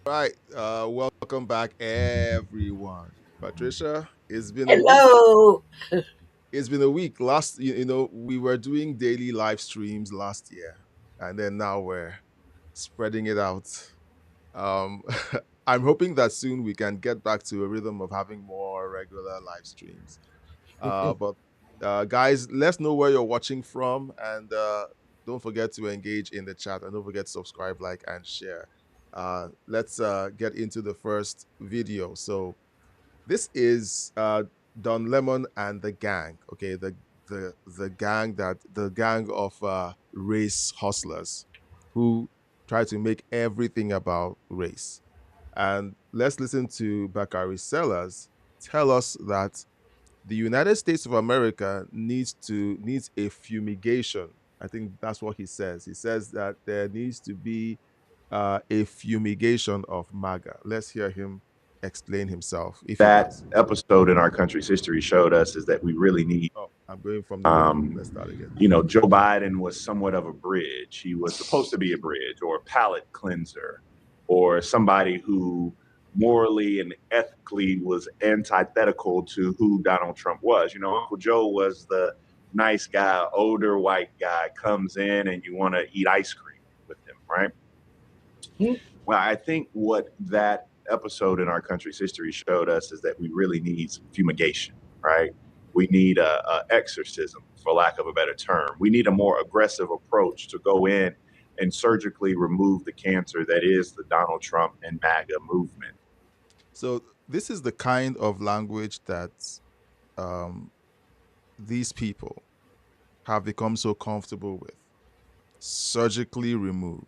Right. Welcome back, everyone. Patricia, it's been a week. Hello. It's been a week. We were doing daily live streams last year, and then now we're spreading it out. Um, I'm hoping that soon we can get back to a rhythm of having more regular live streams. But guys, let's know where you're watching from, and don't forget to engage in the chat, and don't forget to subscribe, like, and share. Let's get into the first video. So this is Don Lemon and the gang. Okay, the gang of race hustlers who try to make everything about race. And let's listen to Bakari Sellers tell us that the United States of America needs a fumigation. I think that's what he says. He says that there needs to be a fumigation of MAGA. Let's hear him explain himself if he That does. episode in our country's history showed us is that we really need. Oh, I'm going from the beginning. Let's start again. Joe Biden was somewhat of a bridge. He was supposed to be a bridge or a palate cleanser or somebody who morally and ethically was antithetical to who Donald Trump was. Uncle Joe was the nice guy, older white guy, comes in and you want to eat ice cream with him, right? Well, I think what that episode in our country's history showed us is that we really need some fumigation, right? We need a exorcism, for lack of a better term. We need a more aggressive approach to go in and surgically remove the cancer that is the Donald Trump and MAGA movement. So this is the kind of language that these people have become so comfortable with. Surgically remove,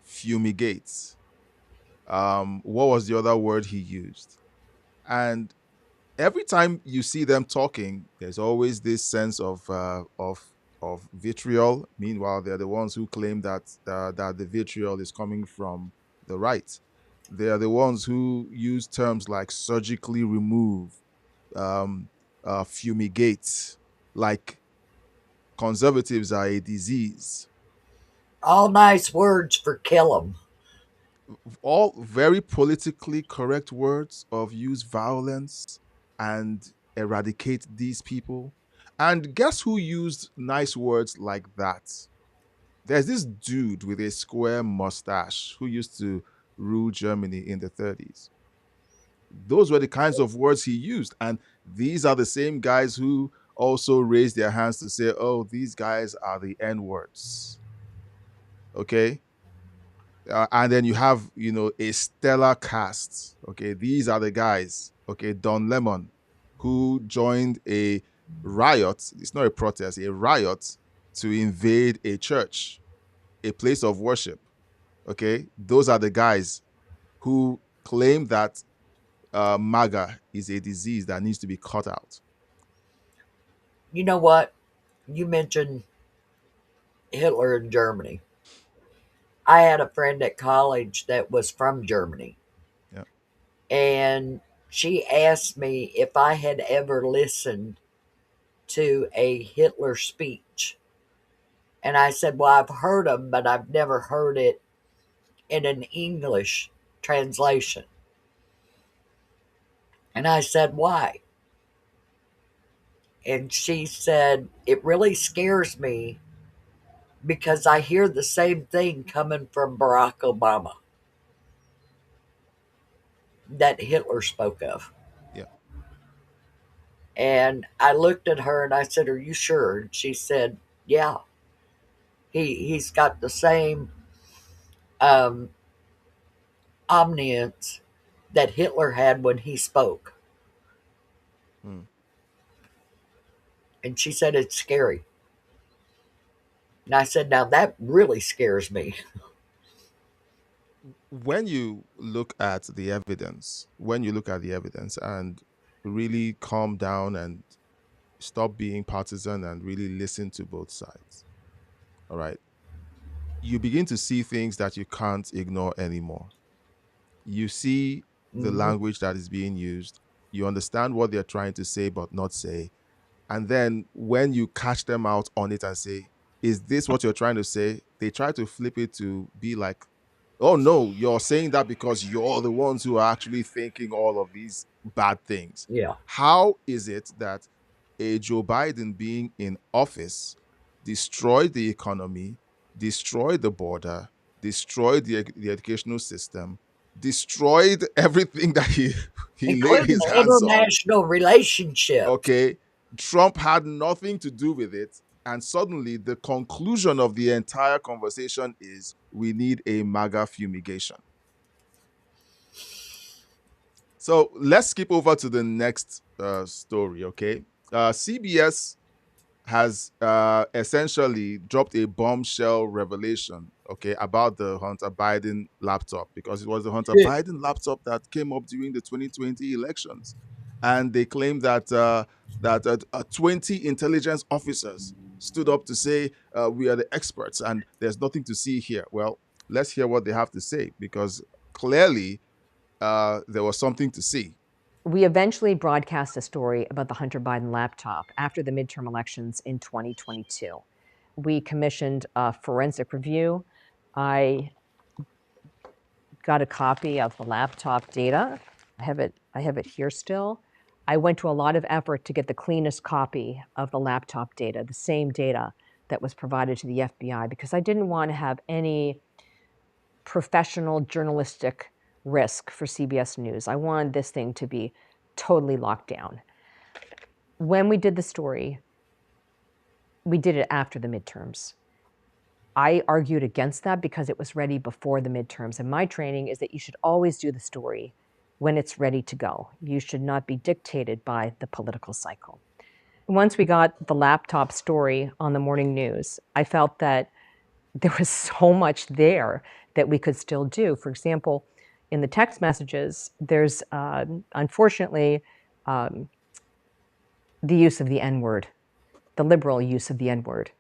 fumigate. What was the other word he used? And every time you see them talking, there's always this sense of vitriol. Meanwhile, they're the ones who claim that the vitriol is coming from the right. They are the ones who use terms like surgically remove, fumigate, like conservatives are a disease. All nice words for kill 'em. All very politically correct words of use violence and eradicate these people. And guess who used nice words like that? There's this dude with a square mustache who used to rule Germany in the 30s. Those were the kinds of words he used. And these are the same guys who also raised their hands to say, oh, these guys are the N words. Okay? And then you have a stellar cast. Okay, these are the guys. Okay, Don Lemon, who joined a riot. It's not a protest, a riot to invade a church, a place of worship. Okay, those are the guys who claim that MAGA is a disease that needs to be cut out. You know what? You mentioned Hitler in Germany. I had a friend at college that was from Germany, Yeah. and she asked me if I had ever listened to a Hitler speech. And I said, well, I've heard them, but I've never heard it in an English translation. And I said, why? And she said, it really scares me because I hear the same thing coming from Barack Obama that Hitler spoke of. Yeah. And I looked at her and I said, are you sure? And she said, yeah. He's got the same um, omniscience that Hitler had when he spoke. Hmm. And she said, it's scary. And I said, now that really scares me. When you look at the evidence, and really calm down and stop being partisan and really listen to both sides, all right, you begin to see things that you can't ignore anymore. You see the Hmm. language that is being used, you understand what they're trying to say but not say. And then when you catch them out on it and say, is this what you're trying to say? They try to flip it to be like Oh no, you're saying that because you're the ones who are actually thinking all of these bad things. Yeah. How is it that a Joe Biden being in office destroyed the economy, destroyed the border, destroyed the educational system, destroyed everything that he laid Including his hands on? international relationships. Okay, Trump had nothing to do with it. And suddenly, the conclusion of the entire conversation is we need a MAGA fumigation. So let's skip over to the next story, okay? CBS has essentially dropped a bombshell revelation, okay, about the Hunter Biden laptop because it was the Hunter Biden laptop that came up during the 2020 elections, and they claim that 20 intelligence officers stood up to say we are the experts and there's nothing to see here. Well, let's hear what they have to say because clearly there was something to see. We eventually broadcast a story about the Hunter Biden laptop after the midterm elections in 2022. We commissioned a forensic review. I got a copy of the laptop data. I have it here still. I went to a lot of effort to get the cleanest copy of the laptop data, the same data that was provided to the FBI, because I didn't want to have any professional journalistic risk for CBS News. I wanted this thing to be totally locked down. When we did the story, we did it after the midterms. I argued against that because it was ready before the midterms. And my training is that you should always do the story when it's ready to go. You should not be dictated by the political cycle. Once we got the laptop story on the morning news, I felt that there was so much there that we could still do. For example, in the text messages, there's unfortunately the use of the N word, the liberal use of the N word.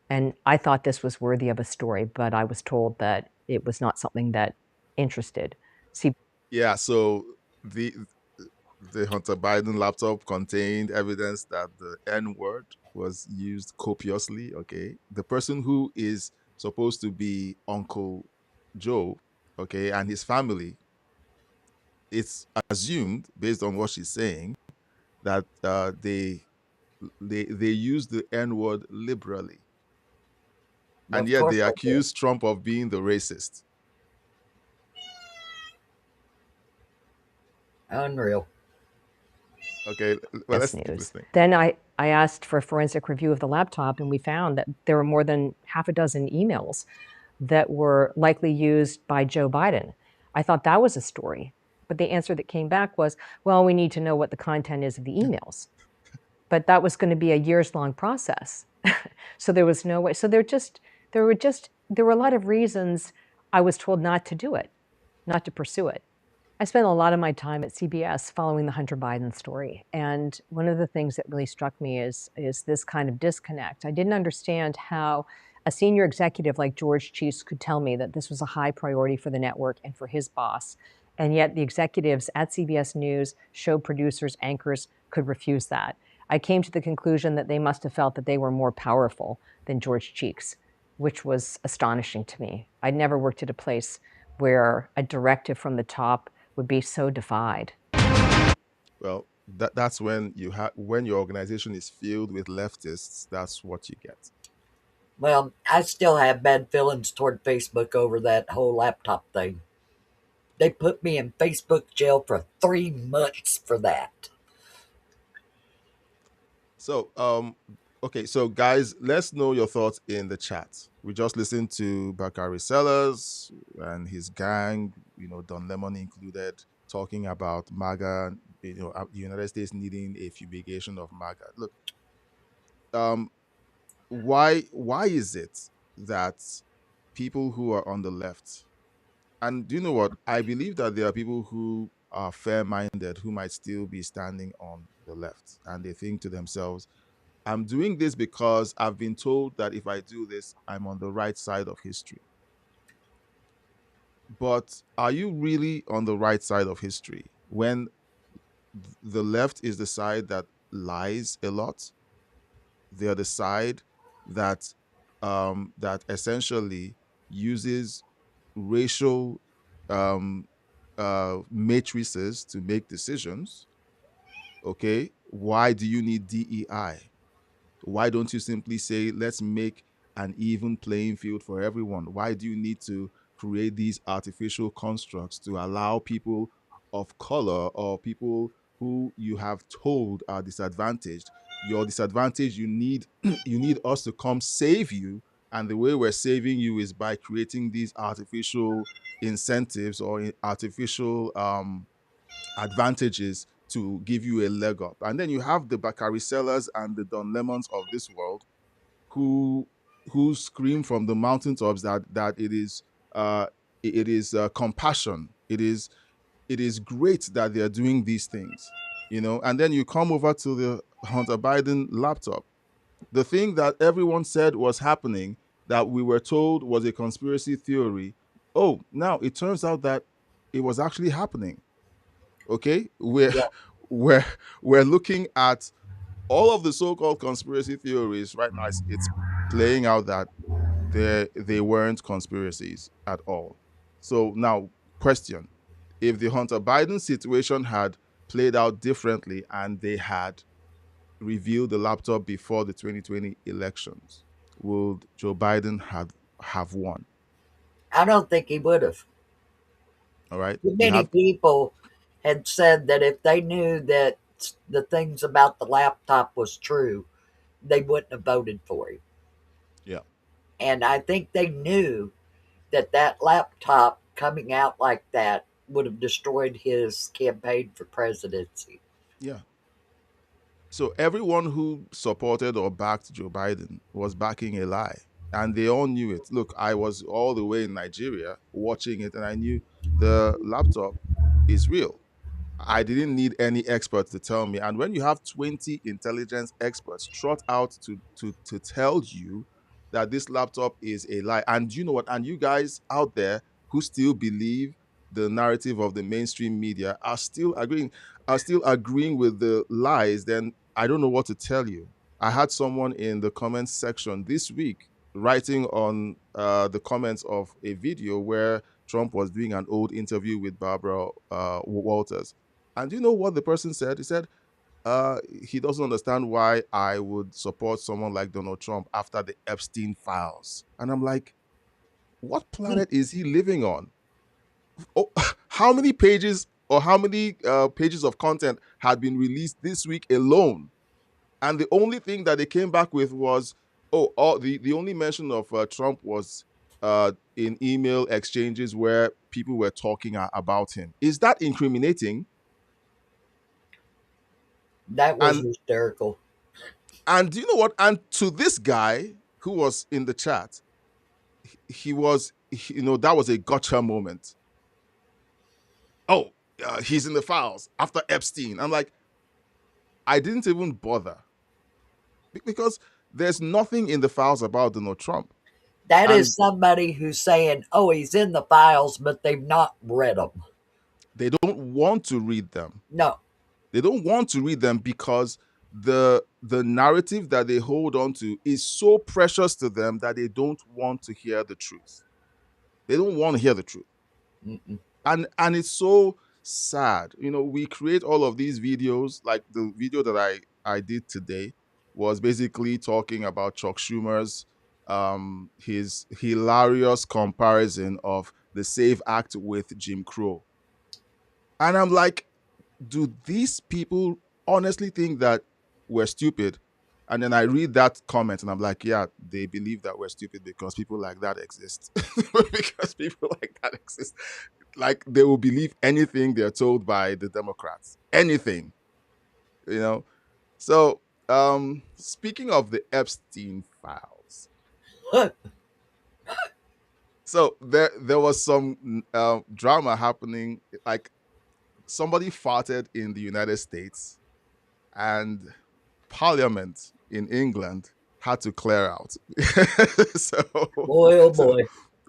And I thought this was worthy of a story, but I was told that it was not something that interested. See, Yeah, so the the Hunter Biden laptop contained evidence that the N word was used copiously. Okay. The person who is supposed to be Uncle Joe, okay, and his family, it's assumed, based on what she's saying, that they use the N word liberally. And Of yet course they they do. accuse Trump of being the racist. Unreal. Okay, well, let's keep News. listening. Then I asked for a forensic review of the laptop, and we found that there were more than half a dozen emails that were likely used by Joe Biden. I thought that was a story. But the answer that came back was, well, we need to know what the content is of the emails. But that was going to be a years-long process. So there was no way. So there were a lot of reasons I was told not to do it, not to pursue it. I spent a lot of my time at CBS following the Hunter Biden story. And one of the things that really struck me is this kind of disconnect. I didn't understand how a senior executive like George Cheese could tell me that this was a high priority for the network and for his boss. And yet the executives at CBS News, show producers, anchors could refuse that. I came to the conclusion that they must have felt that they were more powerful than George Cheeks, which was astonishing to me. I'd never worked at a place where a directive from the top would be so defied. Well, that's when when your organization is filled with leftists, that's what you get. Well, I still have bad feelings toward Facebook over that whole laptop thing. They put me in Facebook jail for 3 months for that. So, okay, so guys, let's know your thoughts in the chat. We just listened to Bakari Sellers and his gang, Don Lemon included, talking about MAGA, the United States needing a fumigation of MAGA. Look, um, why is it that people who are on the left, and do you know what? I believe that there are people who are fair-minded who might still be standing on the left, and they think to themselves, I'm doing this because I've been told that if I do this, I'm on the right side of history. But are you really on the right side of history when the left is the side that lies a lot? They're the side that that essentially uses racial um, matrices to make decisions, okay, why do you need DEI? Why don't you simply say, let's make an even playing field for everyone? Why do you need to create these artificial constructs to allow people of color or people who you have told are disadvantaged? You're disadvantaged, you need you need us to come save you. And the way we're saving you is by creating these artificial incentives or artificial advantages to give you a leg up. And then you have the Bakari sellers and the Don Lemons of this world who scream from the mountaintops that uh, it is compassion. It is great that they are doing these things, you know. And then you come over to the Hunter Biden laptop. The thing that everyone said was happening, that we were told was a conspiracy theory. Oh, now it turns out that it was actually happening. Okay, Yeah, we're we're looking at all of the so-called conspiracy theories right now. It's playing out that they weren't conspiracies at all. So now, question: if the Hunter Biden situation had played out differently and they had revealed the laptop before the 2020 elections, would Joe Biden have won? I don't think he would have. All right, Too you many have, people had said that if they knew that the things about the laptop was true, they wouldn't have voted for him. yeah, And I think they knew that that laptop coming out like that would have destroyed his campaign for presidency. yeah. So everyone who supported or backed Joe Biden was backing a lie. And they all knew it. Look, I was all the way in Nigeria watching it, and I knew the laptop is real. I didn't need any experts to tell me. And when you have 20 intelligence experts trot out to tell you that this laptop is a lie, and you know what, and you guys out there who still believe the narrative of the mainstream media are still agreeing with the lies, then I don't know what to tell you. I had someone in the comments section this week writing on the comments of a video where Trump was doing an old interview with Barbara Walters. And do you know what the person said? He said, he doesn't understand why I would support someone like Donald Trump after the Epstein files. And I'm like, what planet is he living on? Oh, how many pages or how many pages of content had been released this week alone? And the only thing that they came back with was, oh, the only mention of Trump was in email exchanges where people were talking about him. Is that incriminating? That was And hysterical. do you know what? And to this guy who was in the chat, you know, that was a gotcha moment. Oh, he's in the files after Epstein. I'm like, I didn't even bother because there's nothing in the files about Donald Trump. That is And somebody who's saying, oh, he's in the files, but they've not read them. they don't want to read them. No, They don't want to read them because the narrative that they hold on to is so precious to them that they don't want to hear the truth. They don't want to hear the truth. mm-mm. And it's so sad. You know, we create all of these videos, like the video that I did today was basically talking about Chuck Schumer's his hilarious comparison of the Save Act with Jim Crow. And I'm like, do these people honestly think that we're stupid? And then I read that comment and I'm like, yeah, they believe that we're stupid because people like that exist. Because people like that exist. Like they will believe anything they're told by the Democrats. Anything, you know? So speaking of the Epstein files, so there was some drama happening, like somebody farted in the United States and Parliament in England had to clear out. so, Boy, oh so, boy.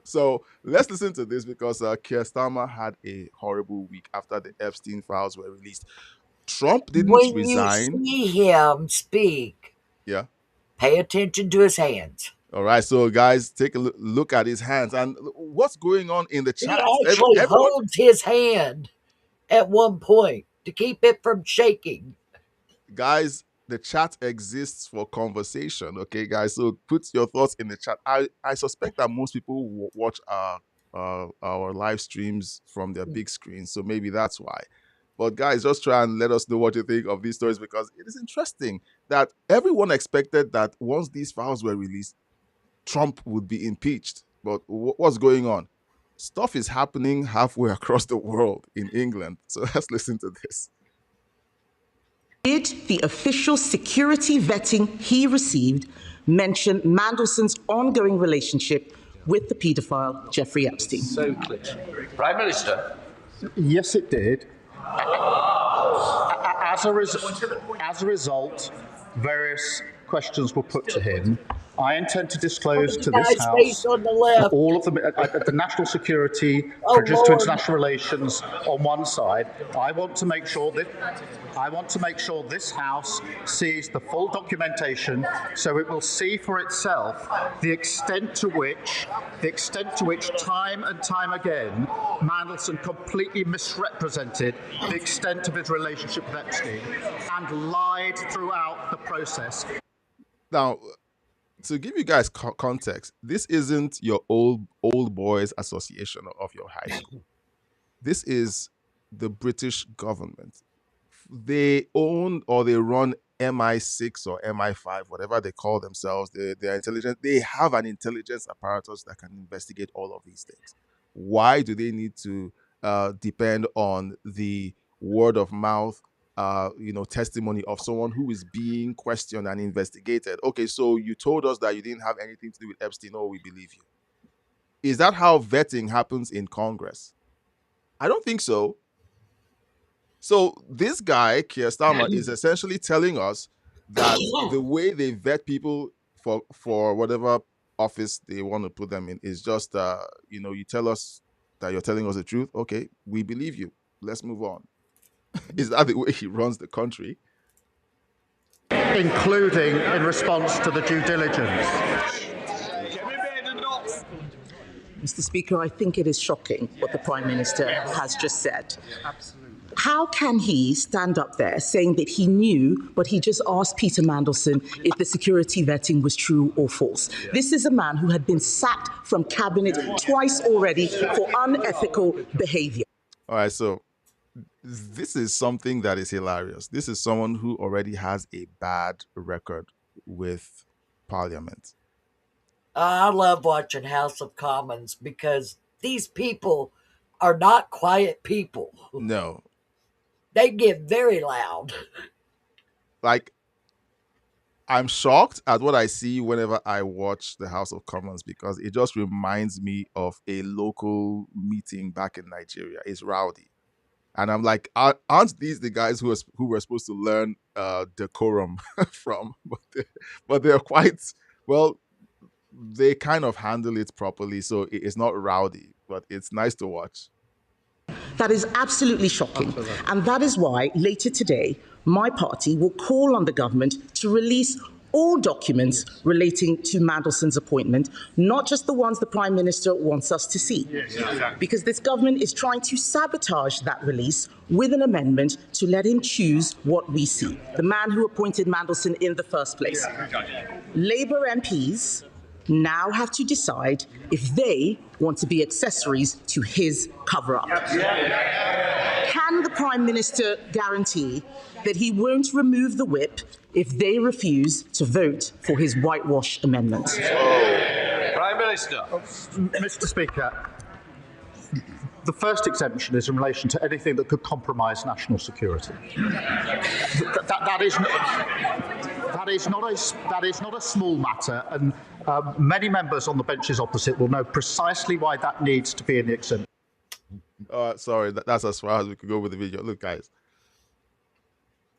so let's listen to this because Keir Starmer had a horrible week after the Epstein files were released. Trump didn't When you resign. see him speak, Yeah. pay attention to his hands. All right, so guys, take a look at his hands and what's going on in the He chat. actually Everyone, holds his hand at one point to keep it from shaking. guys, the chat exists for conversation. Okay, guys, so put your thoughts in the chat. I suspect that most people watch our live streams from their big screens, so maybe that's why. But guys, just try and let us know what you think of these stories, because it is interesting that everyone expected that once these files were released, Trump would be impeached. But what's going on? Stuff is happening halfway across the world in England. So let's listen to this. Did the official security vetting he received mention Mandelson's ongoing relationship with the paedophile Jeffrey Epstein? So clear. Prime Minister. Yes, it did. As a result, various questions were put to him. I intend to disclose to this Guy's House face on the left. all of them at the national security, Oh, prejudice to Lord. international relations on one side. I want to make sure this House sees the full documentation, so it will see for itself the extent to which time and time again Mandelson completely misrepresented the extent of his relationship with Epstein and lied throughout the process. Now, to give you guys context, this isn't your old boys association of your high school. This is the British government. They own or they run MI6 or MI5, whatever they call themselves. They're intelligent. They have an intelligence apparatus that can investigate all of these things. Why do they need to depend on the word of mouth, testimony of someone who is being questioned and investigated? Okay, so you told us that you didn't have anything to do with Epstein. Oh, we believe you. Is that how vetting happens in Congress? I don't think so. So this guy, Keir Starmer, is essentially telling us that the way they vet people for whatever office they want to put them in is just, you tell us that you're telling us the truth. Okay, we believe you. Let's move on. Is that the way he runs the country? Including in response to the due diligence. Mr. Speaker, I think it is shocking what the Prime Minister has just said. How can he stand up there saying that he knew, but he just asked Peter Mandelson if the security vetting was true or false? This is a man who had been sacked from cabinet twice already for unethical behavior. All right, so this is something that is hilarious. This is someone who already has a bad record with Parliament. I love watching House of Commons because these people are not quiet people. No. They get very loud. Like, I'm shocked at what I see whenever I watch the House of Commons, because it just reminds me of a local meeting back in Nigeria. It's rowdy. And I'm like, aren't these the guys who were supposed to learn decorum from? But they're quite, well, they kind of handle it properly. So it's not rowdy, but it's nice to watch. That is absolutely shocking. And that is why later today, my party will call on the government to release all documents relating to Mandelson's appointment, not just the ones the Prime Minister wants us to see. Yes, exactly. Because this government is trying to sabotage that release with an amendment to let him choose what we see, the man who appointed Mandelson in the first place. Labour MPs now have to decide if they want to be accessories to his cover-up. Can the Prime Minister guarantee that he won't remove the whip if they refuse to vote for his whitewash amendment? Prime Minister. Mr. Speaker, the first exemption is in relation to anything that could compromise national security. That is not a small matter, and many members on the benches opposite will know precisely why that needs to be in the exemption. Sorry, that's as far as we could go with the video. Look, guys,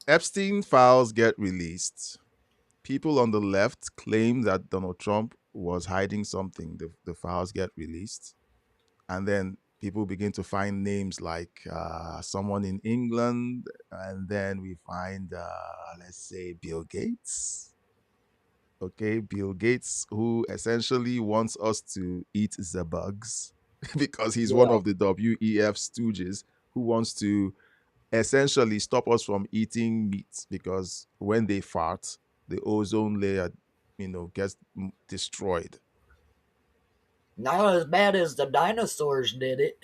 Epstein files get released. People on the left claim that Donald Trump was hiding something. The files get released, and then people begin to find names like someone in England, and then we find, let's say, Bill Gates. Okay, Bill Gates, who essentially wants us to eat the bugs because he's one Yeah. of the WEF stooges who wants to essentially stop us from eating meat because when they fart, the ozone layer, gets destroyed. Not as bad as the dinosaurs did it.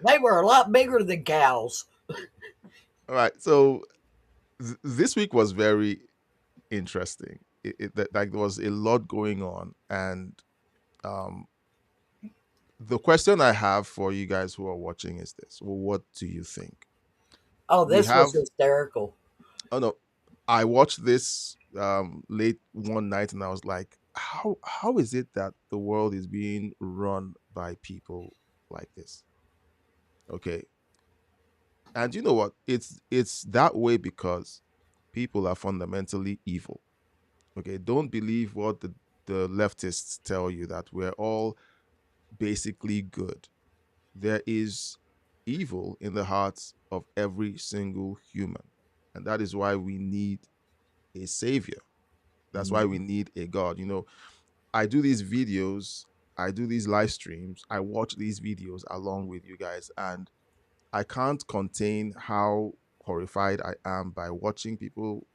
They were a lot bigger than cows. All right, so this week was very interesting. Like there was a lot going on, and um, the question I have for you guys who are watching is this: well, what do you think? Oh, We this have was hysterical. Oh no, I watched this late one night and I was like, how is it that the world is being run by people like this? Okay. And you know what? It's that way because people are fundamentally evil. Okay. Don't believe what the leftists tell you that we're all basically good. There is evil in the hearts of every single human. And that is why we need a savior. That's why we Mhm. need a God. I do these videos, I do these live streams, I watch these videos along with you guys, and I can't contain how horrified I am by watching people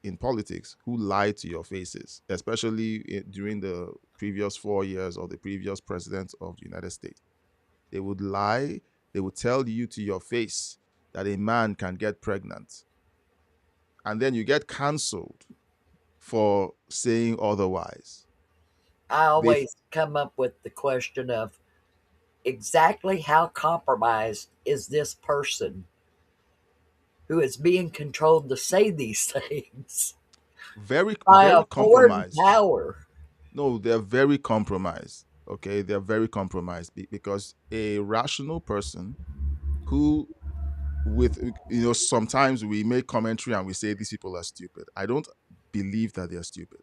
in politics who lie to your faces, especially during the previous 4 years of the previous president of the United States. They would lie, they would tell you to your face that a man can get pregnant, and then you get cancelled for saying otherwise. I They always come up with the question of exactly how compromised is this person who is being controlled to say these things very by very a foreign compromised. power? No, they're very compromised. Okay, they're very compromised because a rational person who with sometimes we make commentary and we say these people are stupid. I don't believe that they're stupid.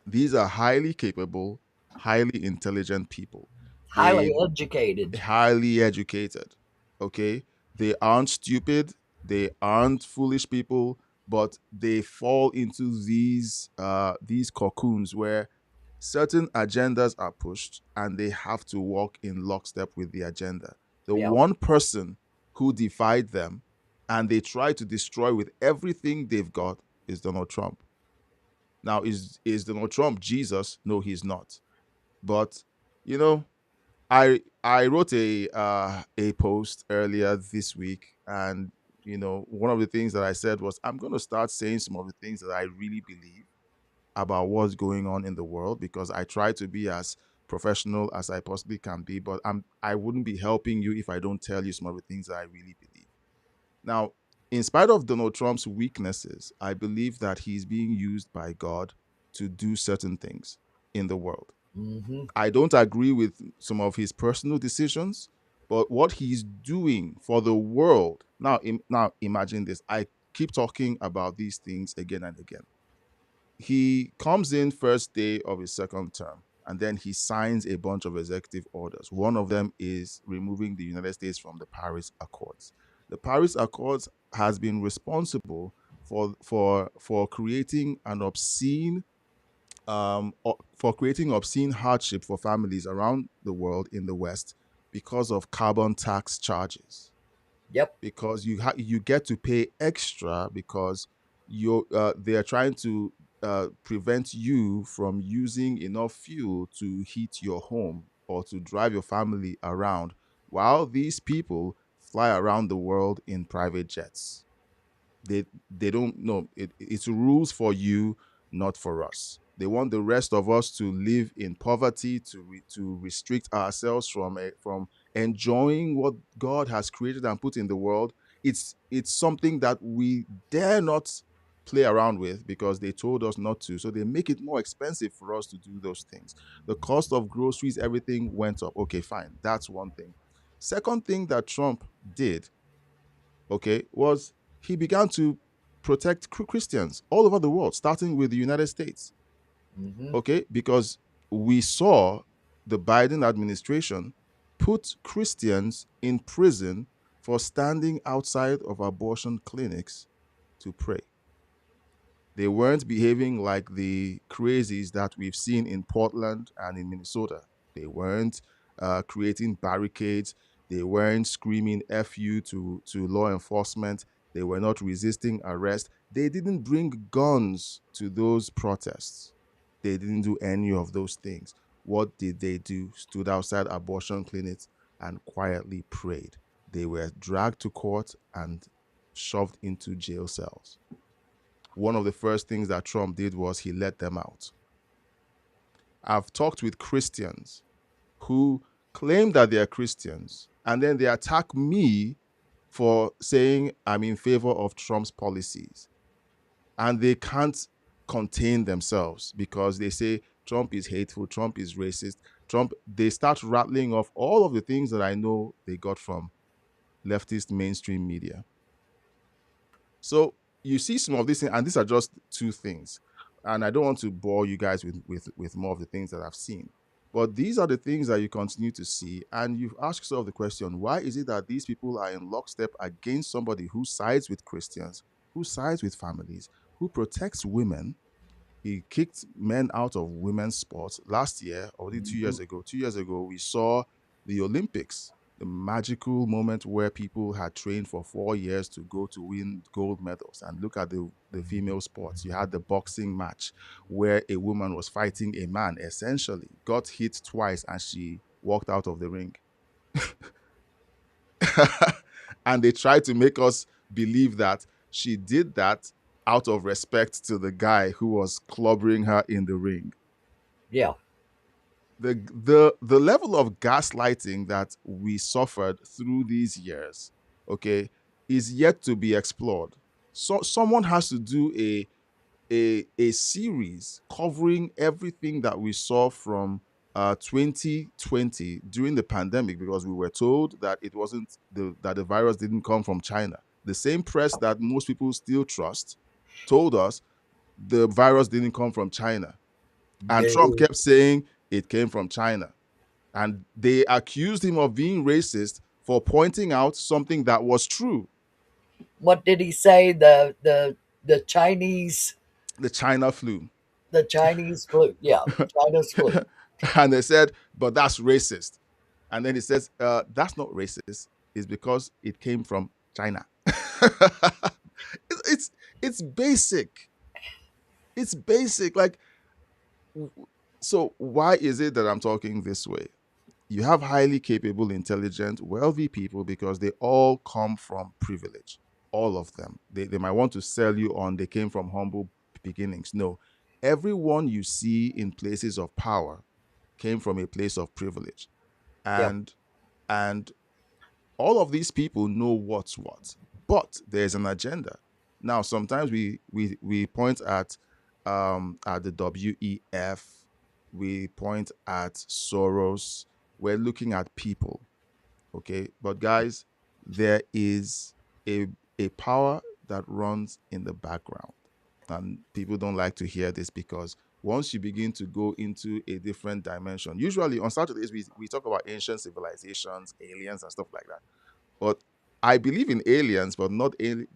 These are highly capable, highly intelligent people. Highly They educated. highly educated. Okay, they aren't stupid. They aren't foolish people, but they fall into these cocoons where certain agendas are pushed and they have to walk in lockstep with the agenda. The Yeah. one person who defied them and they try to destroy with everything they've got is Donald Trump. Now, is Donald Trump Jesus? No, he's not. But you know, I wrote a post earlier this week, and one of the things that I said was I'm going to start saying some of the things that I really believe about what's going on in the world because I try to be as professional as I possibly can be, but I wouldn't be helping you if I don't tell you some of the things that I really believe. Now, in spite of Donald Trump's weaknesses, I believe that he's being used by God to do certain things in the world. Hmm. I don't agree with some of his personal decisions, but what he's doing for the world. Now imagine this. I keep talking about these things again and again. He comes in first day of his second term and then he signs a bunch of executive orders. One of them is removing the United States from the Paris Accords. The Paris Accords has been responsible for creating an obscene for creating obscene hardship for families around the world in the West because of carbon tax charges. Yep. Because you get to pay extra because they are trying to prevent you from using enough fuel to heat your home or to drive your family around, while these people fly around the world in private jets. They don't know it's rules for you, not for us. They want the rest of us to live in poverty, to restrict ourselves from enjoying what God has created and put in the world. It's something that we dare not play around with because they told us not to, so they make it more expensive for us to do those things. The cost of groceries, everything went up. Okay, fine, that's one thing. Second thing that Trump did, okay, was he began to protect Christians all over the world, starting with the United States, Hmm. okay, because we saw the Biden administration put Christians in prison for standing outside of abortion clinics to pray. They weren't behaving like the crazies that we've seen in Portland and in Minnesota. They weren't creating barricades. They weren't screaming "F you" to law enforcement. They were not resisting arrest. They didn't bring guns to those protests. They didn't do any of those things. What did they do? Stood outside abortion clinics and quietly prayed. They were dragged to court and shoved into jail cells. One of the first things that Trump did was he let them out. I've talked with Christians who claim that they are Christians, and then they attack me for saying I'm in favor of Trump's policies. And they can't contain themselves because they say Trump is hateful, Trump is racist, Trump, they start rattling off all of the things that I know they got from leftist mainstream media. So you see some of these things, and these are just two things. And I don't want to bore you guys with more of the things that I've seen. But these are the things that you continue to see. And you've asked yourself the question, why is it that these people are in lockstep against somebody who sides with Christians, who sides with families, who protects women? He kicked men out of women's sports last year, or 2 years ago. 2 years ago, we saw the Olympics, the magical moment where people had trained for 4 years to go to win gold medals. And look at the female sports. You had the boxing match where a woman was fighting a man, essentially, got hit twice, and she walked out of the ring. And they tried to make us believe that she did that out of respect to the guy who was clobbering her in the ring. Yeah. The level of gaslighting that we suffered through these years, okay, is yet to be explored. So someone has to do a series covering everything that we saw from 2020 during the pandemic, because we were told that it wasn't that the virus didn't come from China. The same press that most people still trust told us the virus didn't come from China, and Trump No. kept saying it came from China. And they accused him of being racist for pointing out something that was true. What did he say? The Chinese, The China flu. the Chinese flu. Yeah, China's flu. And they said, but that's racist. And then he says, that's not racist. It's because it came from China. it's it's basic. It's basic. Like, so why is it that I'm talking this way? You have highly capable, intelligent, wealthy people because they all come from privilege. All of them. They might want to sell you on they came from humble beginnings. No. Everyone you see in places of power came from a place of privilege. Yeah. And all of these people know what's what. But there's an agenda. Now, sometimes we point at the WEF, we point at Soros, we're looking at people. Okay. But guys, there is a power that runs in the background. And people don't like to hear this because once you begin to go into a different dimension, usually on Saturdays we talk about ancient civilizations, aliens, and stuff like that. But I believe in aliens, but not in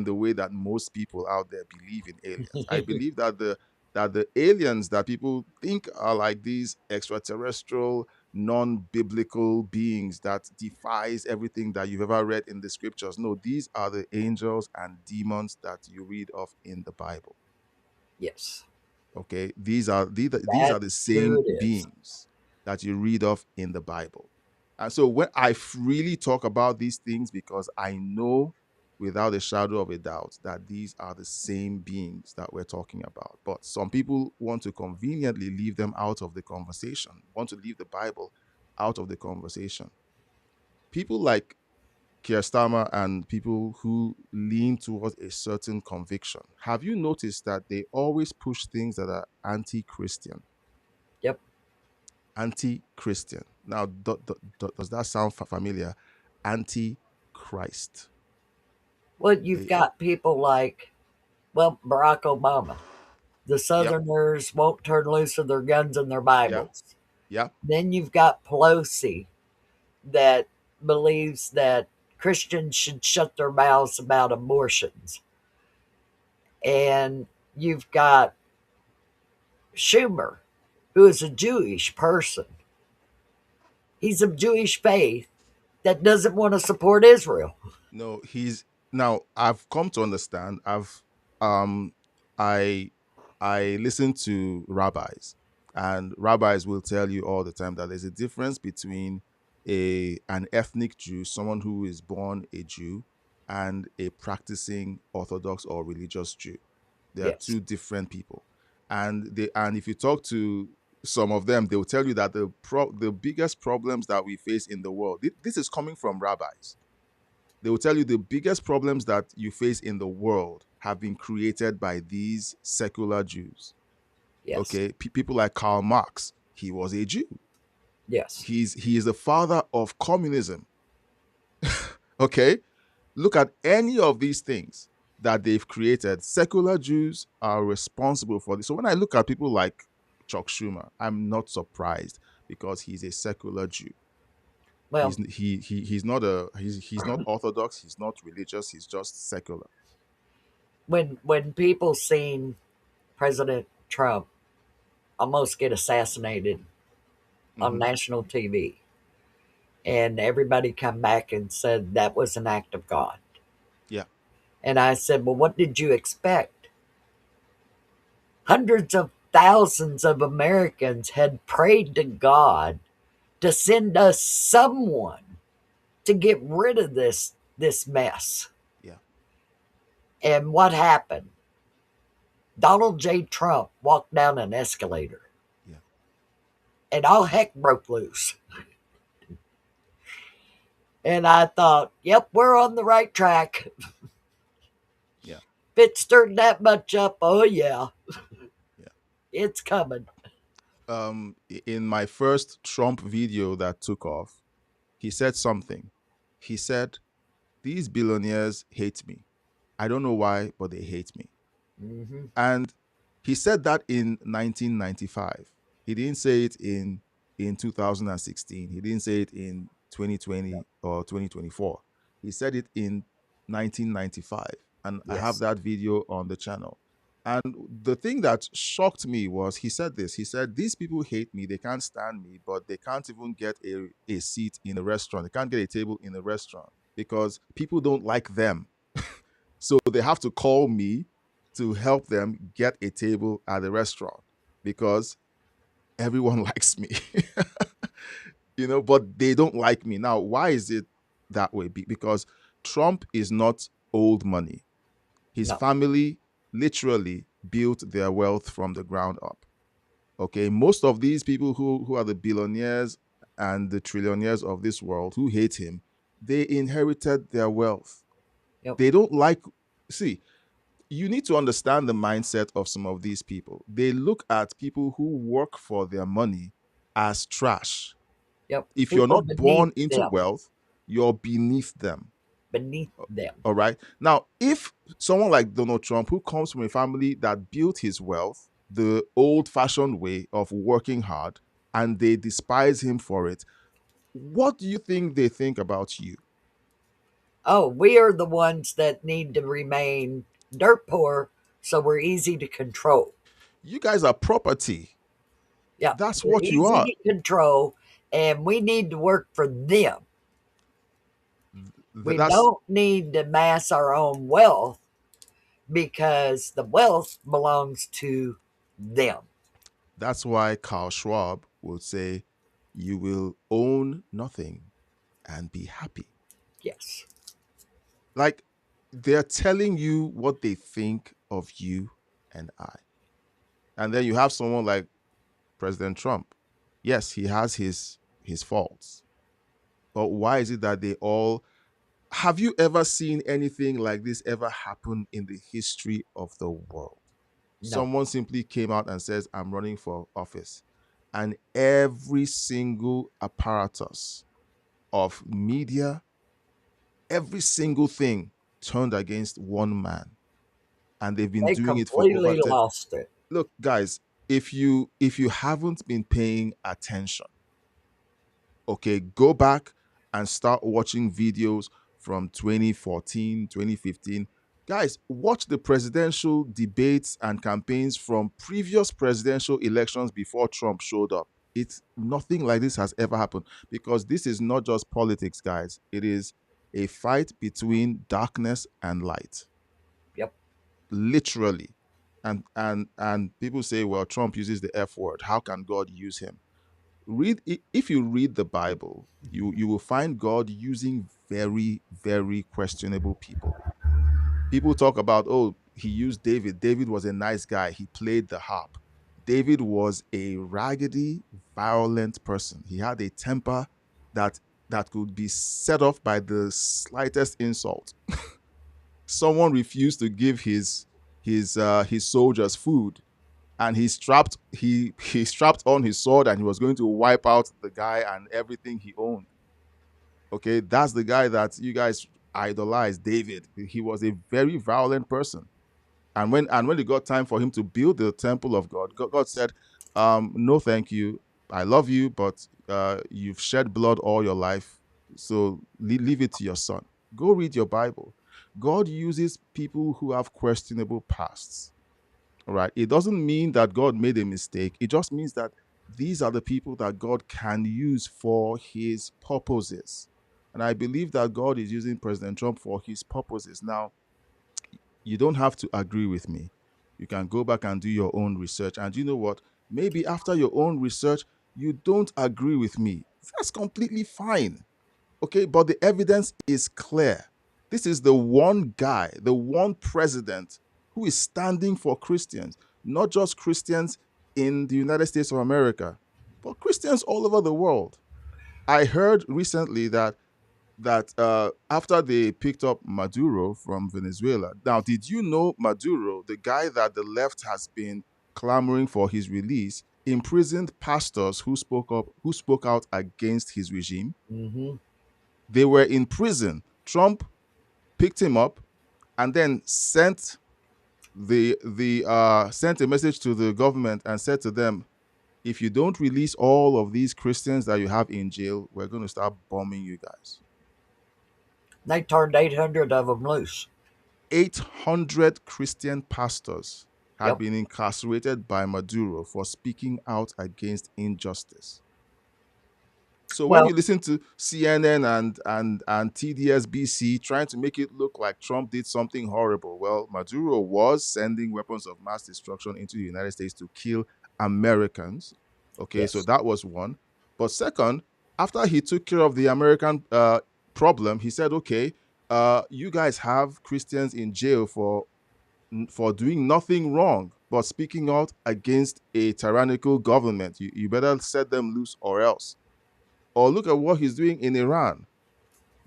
the way that most people out there believe in aliens. I believe that the aliens that people think are like these extraterrestrial, non-biblical beings that defies everything that you've ever read in the scriptures. No, these are the angels and demons that you read of in the Bible. Yes. Okay, these are the That's who same it is. beings that you read of in the Bible. And so when I freely talk about these things, because I know without a shadow of a doubt that these are the same beings that we're talking about. But some people want to conveniently leave them out of the conversation, want to leave the Bible out of the conversation. People like Keir Starmer and people who lean towards a certain conviction, have you noticed that they always push things that are anti-Christian? Yep. Anti-Christian. Now, does that sound familiar? Anti-Christ. Well, you've They, got people like, well, Barack Obama. The yep, Southerners won't turn loose of their guns and their yeah, Bibles. yeah, Then you've got Pelosi that believes that Christians should shut their mouths about abortions. And You've got Schumer, who is a Jewish person. He's of Jewish faith that doesn't want to support Israel. No, he's now I've come to understand. Um I I listen to rabbis, and rabbis will tell you all the time that there's a difference between an ethnic Jew, someone who is born a Jew, and a practicing Orthodox or religious Jew. They are Yes. two different people. And if you talk to some of them, they will tell you that the biggest problems that we face in the world, this is coming from rabbis. They will tell you the biggest problems that you face in the world have been created by these secular Jews. Yes. Okay, people like Karl Marx, he was a Jew. Yes. He is the father of communism. Okay, look at any of these things that they've created. Secular Jews are responsible for this. So when I look at people like Chuck Schumer, I'm not surprised because he's a secular Jew. Well, He's not orthodox, he's not religious, he's just secular. when people seen President Trump almost get assassinated on Hmm. national TV, and everybody come back and said that was an act of God. Yeah, And I said, well, what did you expect? Hundreds of thousands of Americans had prayed to God to send us someone to get rid of this mess. yeah, And what happened? Donald J. Trump walked down an escalator yeah, and all heck broke loose. And I thought, yep, we're on the right track. yeah, If it stirred that much up, oh yeah, yeah. it's coming. In my first Trump video that took off, he said something. He said, "These billionaires hate me. I don't know why, but they hate me." Hmm. And he said that in 1995. He didn't say it in 2016. He didn't say it in 2020 or 2024. He said it in 1995. And I have Yes. that video on the channel. And the thing that shocked me was he said this. He said, "These people hate me. They can't stand me, but they can't even get a seat in a restaurant. They can't get a table in a restaurant because people don't like them. So they have to call me to help them get a table at the restaurant because everyone likes me." But they don't like me. Now, why is it that way? Because Trump is not old money. His No. family literally built their wealth from the ground up. Okay, most of these people who are the billionaires and the trillionaires of this world who hate him, they inherited their wealth. Yep. They don't like, see, you need to understand the mindset of some of these people. They look at people who work for their money as trash. Yep. If you're People not beneath born into them. wealth, you're beneath them. Beneath them. All right. Now, if someone like Donald Trump, who comes from a family that built his wealth the old fashioned way of working hard, and they despise him for it, what do you think they think about you? Oh, we are the ones that need to remain dirt poor so we're easy to control. You guys are property. Yeah, That's we're what you easy are. to control, and we need to work for them. We That's don't need to amass our own wealth because the wealth belongs to them. That's why Carl Schwab will say, "You will own nothing and be happy." Yes. Like, they're telling you what they think of you and I. And then you have someone like President Trump. Yes, he has his faults. But why is it that they all, have you ever seen anything like this ever happen in the history of the world? No. Someone simply came out and says, "I'm running for office." And every single apparatus of media, every single thing turned against one man. And they've been They doing it for over completely 10. lost it. Look, guys, if you haven't been paying attention, okay, go back and start watching videos from 2014, 2015. Guys, watch the presidential debates and campaigns from previous presidential elections before Trump showed up. It's nothing like this has ever happened, because this is not just politics, guys. It is a fight between darkness and light, Yep. literally. And people say, well, Trump uses the F word. How can God use him? If you read the Bible, you will find God using very, very questionable people. People talk about, oh, he used David. David was a nice guy. He played the harp. David was a raggedy, violent person. He had a temper that could be set off by the slightest insult. Someone refused to give his soldiers food, and he strapped on his sword, and he was going to wipe out the guy and everything he owned. Okay, that's the guy that you guys idolize, David. He was a very violent person. And when it got time for him to build the temple of God said, no, thank you. I love you, but you've shed blood all your life, so leave it to your son. Go read your Bible. God uses people who have questionable pasts. All right. It doesn't mean that God made a mistake. It just means that these are the people that God can use for his purposes. And I believe that God is using President Trump for his purposes. Now, you don't have to agree with me. You can go back and do your own research. And you know what? Maybe after your own research, you don't agree with me. That's completely fine. Okay, but the evidence is clear. This is the one guy, the one president who is standing for Christians, not just Christians in the United States of America, but Christians all over the world. I heard recently that after they picked up Maduro from Venezuela. Now, did you know Maduro, the guy that the left has been clamoring for his release, imprisoned pastors who spoke out against his regime? Mm-hmm. They were in prison. Trump picked him up and then sent sent a message to the government and said to them, if you don't release all of these Christians that you have in jail, we're going to start bombing you guys. They turned 800 of them loose. 800 Christian pastors had Yep. been incarcerated by Maduro for speaking out against injustice. So when Well, you listen to CNN and TDSBC trying to make it look like Trump did something horrible, well, Maduro was sending weapons of mass destruction into the United States to kill Americans. Okay, so yes. that was one. But second, after he took care of the American problem, he said, okay, you guys have Christians in jail for doing nothing wrong but speaking out against a tyrannical government. You better set them loose or else. Or look at what he's doing in Iran.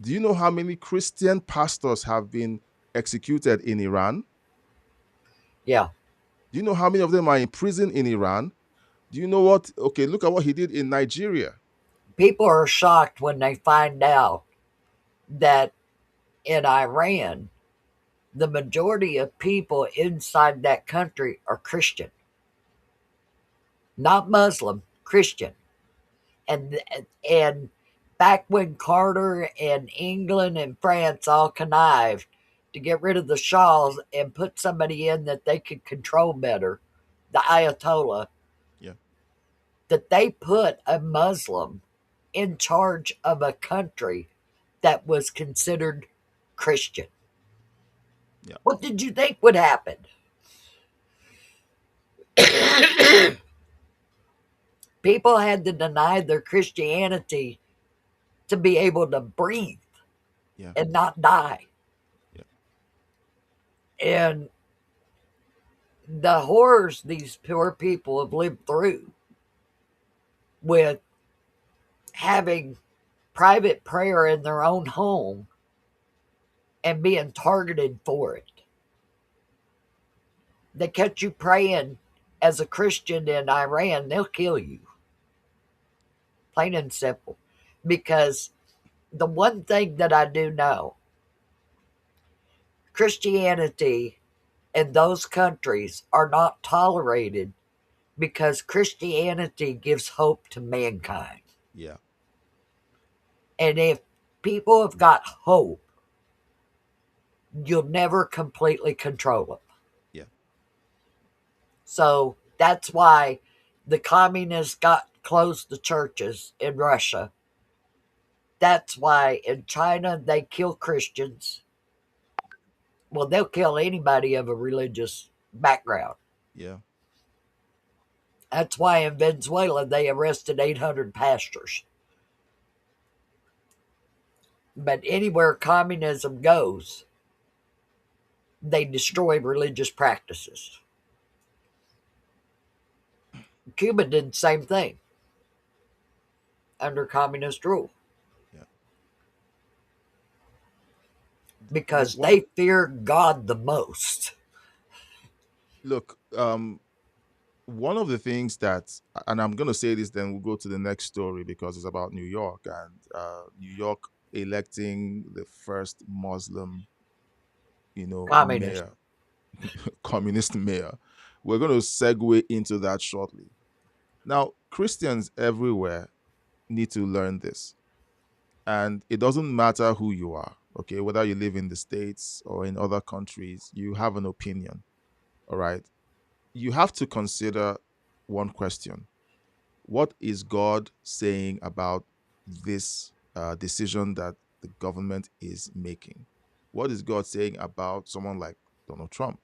Do you know how many Christian pastors have been executed in Iran? Yeah. Do you know how many of them are in prison in Iran? Do you know what? Okay, look at what he did in Nigeria. People are shocked when they find out that in Iran, the majority of people inside that country are Christian, not Muslim, Christian. And back when Carter and England and France all connived to get rid of the Shahs and put somebody in that they could control better, the Ayatollah, Yeah, that they put a Muslim in charge of a country that was considered Christian. yeah, What did you think would happen? People had to deny their Christianity to be able to breathe yeah, and not die. yeah, And the horrors these poor people have lived through with having private prayer in their own home and being targeted for it. They catch you praying as a Christian in Iran, they'll kill you. Plain and simple. Because the one thing that I do know, Christianity in those countries are not tolerated because Christianity gives hope to mankind. yeah, And if people have got hope, you'll never completely control them. Yeah. So that's why the communists got closed the churches in Russia. That's why in China they kill Christians. Well, they'll kill anybody of a religious background. Yeah. That's why in Venezuela they arrested 800 pastors. But anywhere communism goes, they destroy religious practices. Cuba did the same thing under communist rule Yeah. because One they fear God the most. look, one of the things that, and I'm going to say this, then we'll go to the next story because it's about New York and New York electing the first Muslim, Communist. mayor, communist mayor. We're going to segue into that shortly. Now, Christians everywhere need to learn this. And it doesn't matter who you are, okay, whether you live in the States or in other countries, you have an opinion, all right? You have to consider one question: what is God saying about this decision that the government is making? What is God saying about someone like Donald Trump?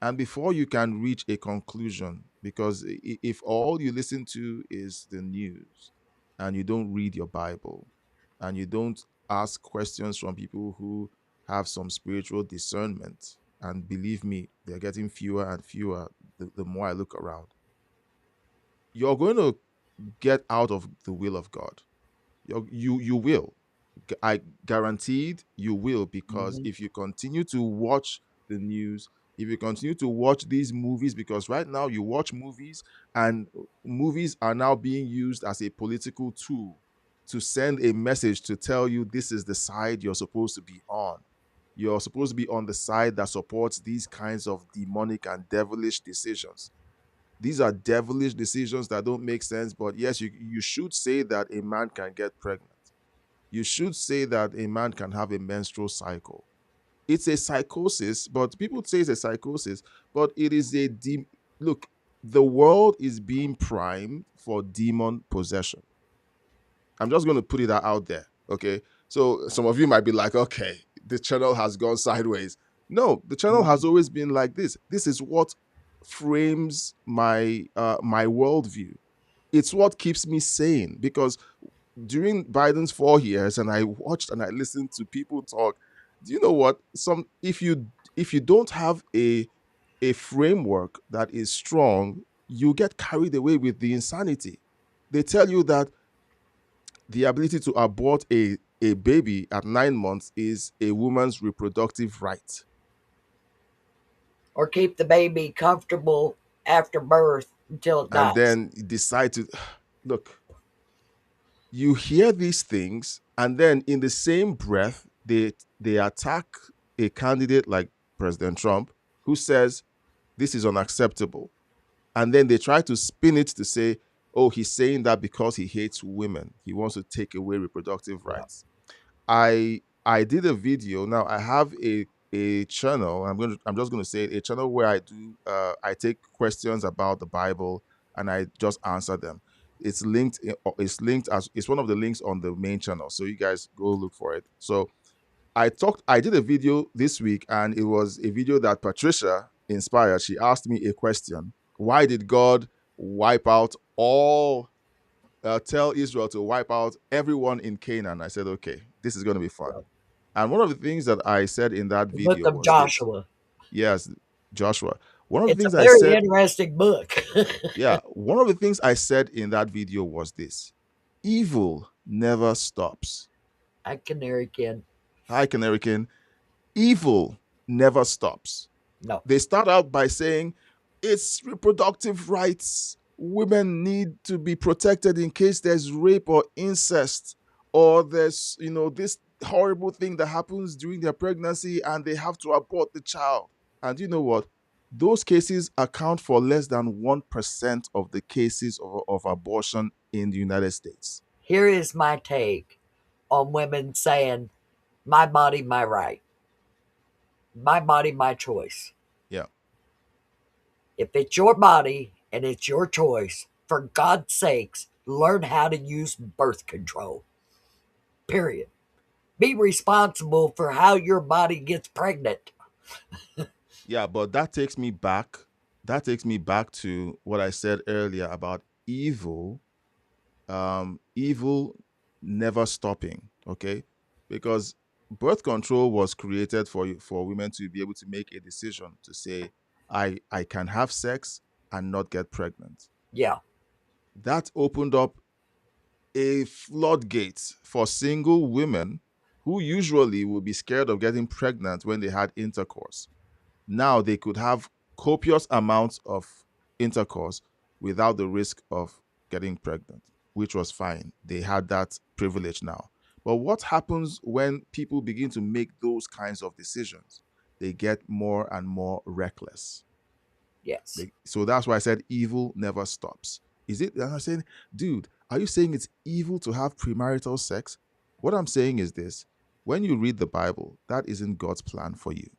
And before you can reach a conclusion, because if all you listen to is the news and you don't read your Bible and you don't ask questions from people who have some spiritual discernment, and believe me, they're getting fewer and fewer the more I look around, you're going to get out of the will of God. You will. I guaranteed you will, because Mhm. if you continue to watch the news, if you continue to watch these movies, because right now you watch movies and movies are now being used as a political tool to send a message to tell you this is the side you're supposed to be on. You're supposed to be on the side that supports these kinds of demonic and devilish decisions. These are devilish decisions that don't make sense, but yes, you should say that a man can get pregnant. You should say that a man can have a menstrual cycle. It's a psychosis, but people say it's a psychosis, but it is look, the world is being primed for demon possession. I'm just going to put it out there, okay? So some of you might be like, okay, the channel has gone sideways. No, the channel has always been like this. This is what frames my worldview. It's what keeps me sane, because during Biden's 4 years, and I watched and I listened to people talk. Do you know what? If you don't have a framework that is strong, you get carried away with the insanity. They tell you that the ability to abort a baby at 9 months is a woman's reproductive right. Or keep the baby comfortable after birth until it And dies. then decide to look, you hear these things, and then in the same breath, they attack a candidate like President Trump, who says this is unacceptable. And then they try to spin it to say, oh, he's saying that because he hates women. He wants to take away reproductive Yeah. rights. I did a video. Now I have a channel. I'm just gonna say it, a channel where I take questions about the Bible and I just answer them. It's one of the links on the main channel. So you guys go look for it. So I did a video this week, and it was a video that Patricia inspired. She asked me a question: why did God wipe out all tell Israel to wipe out everyone in Canaan? I said, okay, this is going to be fun. And one of the things that I said in that The book video of was this. Joshua. Yes, Joshua. One of the It's a things I very said, interesting book. yeah, one of the things I said in that video was this: evil never stops. I canary kid. Hi, Canary, evil never stops. No. They start out by saying it's reproductive rights. Women need to be protected in case there's rape or incest, or there's, this horrible thing that happens during their pregnancy and they have to abort the child. And you know what? Those cases account for less than 1% of the cases of abortion in the United States. Here is my take on women saying, my body, my right. my body, my choice. Yeah. If it's your body and it's your choice, for God's sakes, learn how to use birth control. Period. Be responsible for how your body gets pregnant. Yeah, but that takes me back. That takes me back to what I said earlier about evil. Evil never stopping. Okay, because birth control was created for women to be able to make a decision to say, I can have sex and not get pregnant. Yeah. That opened up a floodgate for single women who usually would be scared of getting pregnant when they had intercourse. Now they could have copious amounts of intercourse without the risk of getting pregnant, which was fine. They had that privilege now. But what happens when people begin to make those kinds of decisions? They get more and more reckless. Yes. So that's why I said evil never stops. Is it? And I'm saying, dude, are you saying it's evil to have premarital sex? What I'm saying is this: when you read the Bible, that isn't God's plan for you.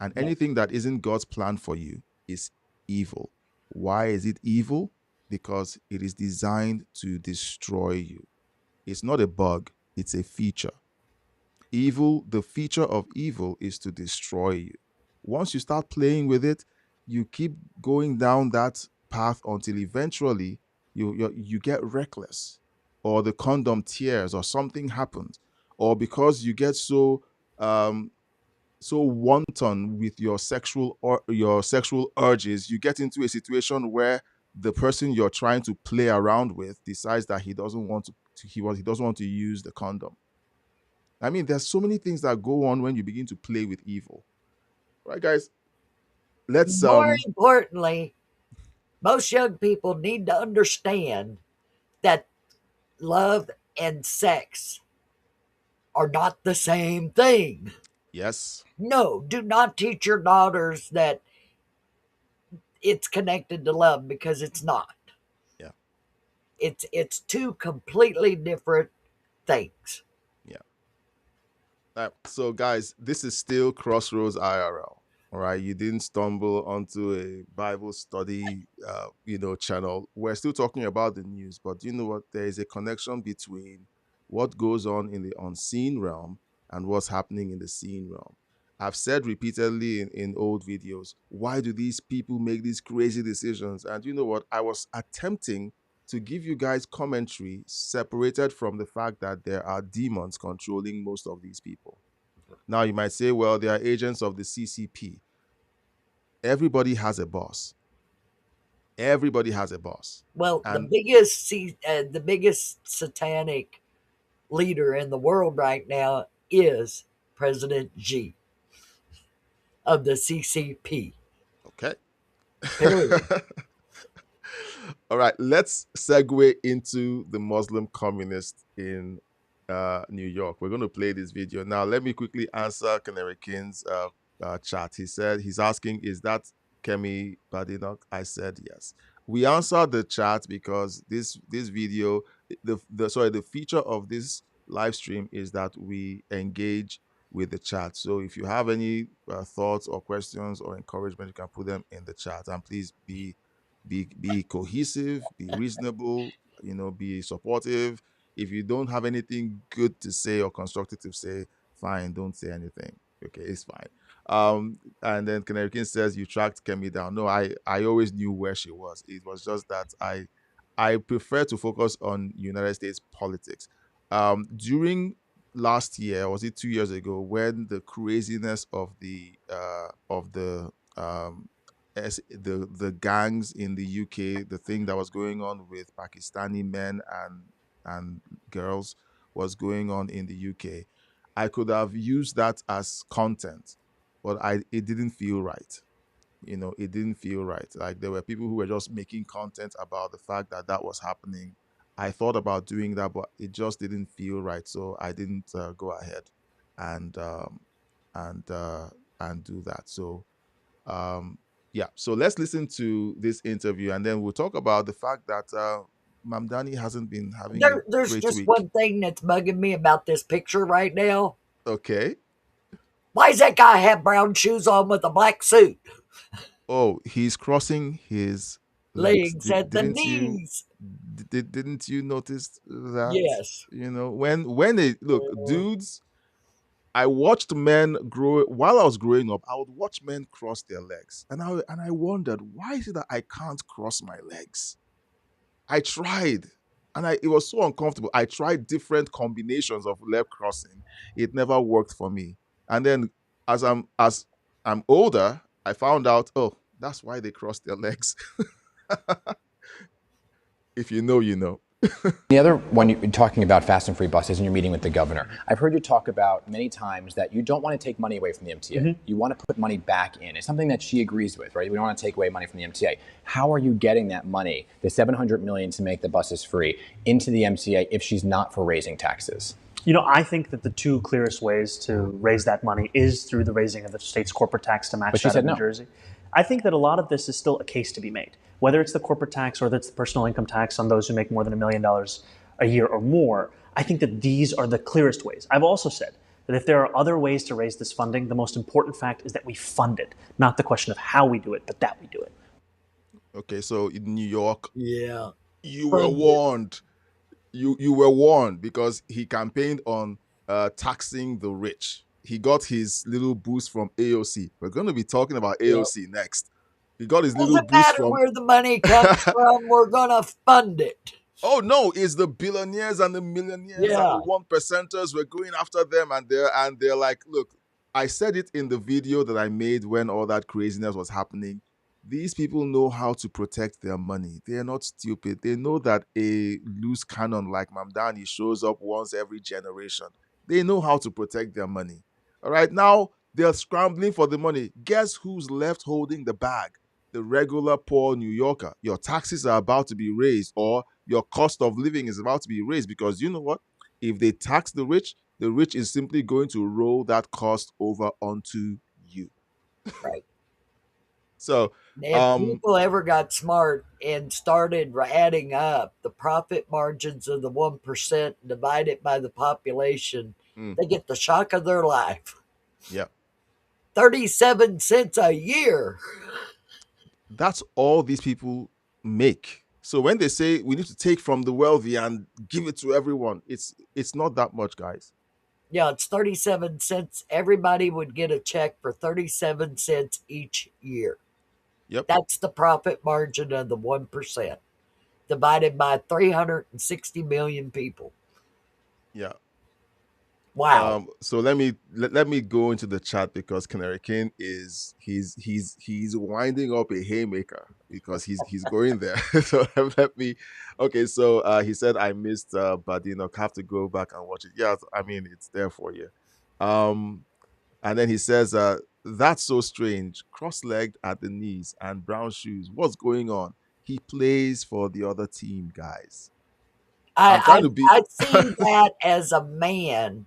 And No. anything that isn't God's plan for you is evil. Why is it evil? Because it is designed to destroy you. It's not a bug, it's a feature. Evil, the feature of evil is to destroy you. Once you start playing with it, you keep going down that path until eventually you get reckless, or the condom tears, or something happens, or because you get um, so wanton with your sexual urges, you get into a situation where the person you're trying to play around with decides that he doesn't want he doesn't want to use the condom. I mean, there's so many things that go on when you begin to play with evil. Right, guys? Let's More importantly, most young people need to understand that love and sex are not the same thing. yes. No, do not teach your daughters that it's connected to love, because it's not. Yeah. It's two completely different things. Yeah. So, guys, this is still Crossroads IRL. All right, you didn't stumble onto a Bible study, channel. We're still talking about the news, but you know what? There is a connection between what goes on in the unseen realm and what's happening in the seen realm. I've said repeatedly in old videos, why do these people make these crazy decisions? And you know what? I was attempting to give you guys commentary separated from the fact that there are demons controlling most of these people. Now, you might say, well, they are agents of the CCP. Everybody has a boss. Everybody has a boss. Well, And the biggest satanic leader in the world right now is President Xi of the CCP. okay. Period. All right, let's segue into the Muslim communist in New York. We're going to play this video. Now, let me quickly answer Canary King's chat. He said, he's asking, is that Kemi Badenoch? I said yes. We answered the chat because this video, the feature of this live stream is that we engage with the chat. So if you have any thoughts or questions or encouragement, you can put them in the chat. And please be cohesive, be reasonable, be supportive. If you don't have anything good to say or constructive to say, fine, don't say anything. Okay, it's fine. And then Canary King says you tracked Kemi down. No, I always knew where she was. It was just that I prefer to focus on United States politics. During last year, was it 2 years ago, when the craziness of the gangs in the UK, the thing that was going on with Pakistani men and girls was going on in the UK. I could have used that as content, but it didn't feel right. It didn't feel right. Like, there were people who were just making content about the fact that that was happening. I thought about doing that, but it just didn't feel right, so I didn't go ahead and and and do that. So yeah, so let's listen to this interview, and then we'll talk about the fact that Mamdani hasn't been having a There's great just week. one thing that's bugging me about this picture right now. Okay. Why does that guy have brown shoes on with a black suit? Oh, he's crossing his legs. Legs at the Didn't you knees. didn't you notice that? Yes. You know, when they look, dudes, I watched men grow while I was growing up. I would watch men cross their legs, and I wondered, why is it that I can't cross my legs? I tried, and it was so uncomfortable. I tried different combinations of leg crossing. It never worked for me. And then as I'm older, I found out, oh, that's why they cross their legs. If you know, you know. The other one, you're talking about fast and free buses and you're meeting with the governor. I've heard you talk about many times that you don't want to take money away from the MTA. You want to put money back in. It's something that she agrees with, right? We don't want to take away money from the MTA. How are you getting that money, the $700 million to make the buses free, into the MTA if she's not for raising taxes? You know, I think that the two clearest ways to raise that money is through the raising of the state's corporate tax to match that of New Jersey. I think that a lot of this is still a case to be made, whether it's the corporate tax or whether it's the personal income tax on those who make more than $1 million a year or more. I think that these are the clearest ways. I've also said that if there are other ways to raise this funding, the most important fact is that we fund it, not the question of how we do it, but that we do it. Okay, so in New York, Yeah, you were warned. You were warned because he campaigned on taxing the rich. He got his little boost from AOC. We're going to be talking about AOC next. He got his little doesn't boost matter from. where the money comes from. We're gonna fund it. Oh no, it's the billionaires and the millionaires and the one percenters. We're going after them, and they're like, look, I said it in the video that I made when all that craziness was happening. These people know how to protect their money. They are not stupid. They know that a loose cannon like Mamdani shows up once every generation. They know how to protect their money. All right, now they're scrambling for the money. Guess who's left holding the bag? The regular poor New Yorker. Your taxes are about to be raised, or your cost of living is about to be raised, because you know what? If they tax the rich is simply going to roll that cost over onto you. Right. So if people ever got smart and started adding up the profit margins of the 1%, divided by the population, they get the shock of their life. Yeah. 37 cents a year. That's all these people make. So when they say we need to take from the wealthy and give it to everyone, it's not that much, guys. Yeah, it's 37 cents. Everybody would get a check for 37 cents each year. Yep. That's the profit margin of the 1%, divided by 360 million people. Yeah. Wow. So let me go into the chat, because Canary King he's winding up a haymaker because he's going there. So let me. Okay, so he said I missed Badino. Have to go back and watch it. Yeah, I mean it's there for you. And then he says that's so strange. Cross-legged at the knees and brown shoes. What's going on? He plays for the other team, guys. I've seen that as a man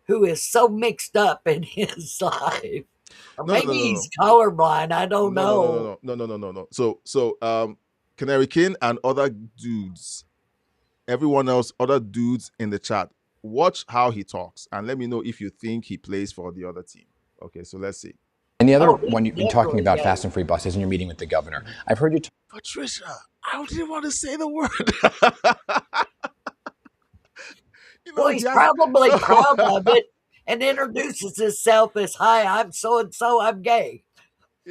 who is so mixed up in his life. Or maybe he's colorblind. I don't know. No. So Canary King and other dudes, everyone else, other dudes in the chat, watch how he talks and let me know if you think he plays for the other team. Okay, so let's see. And the other one, you've been talking about fast and free buses and you're meeting with the governor. I've heard you Patricia, I didn't want to say the word. Well, he's probably proud of it and introduces himself as, hi, I'm so-and-so, I'm gay.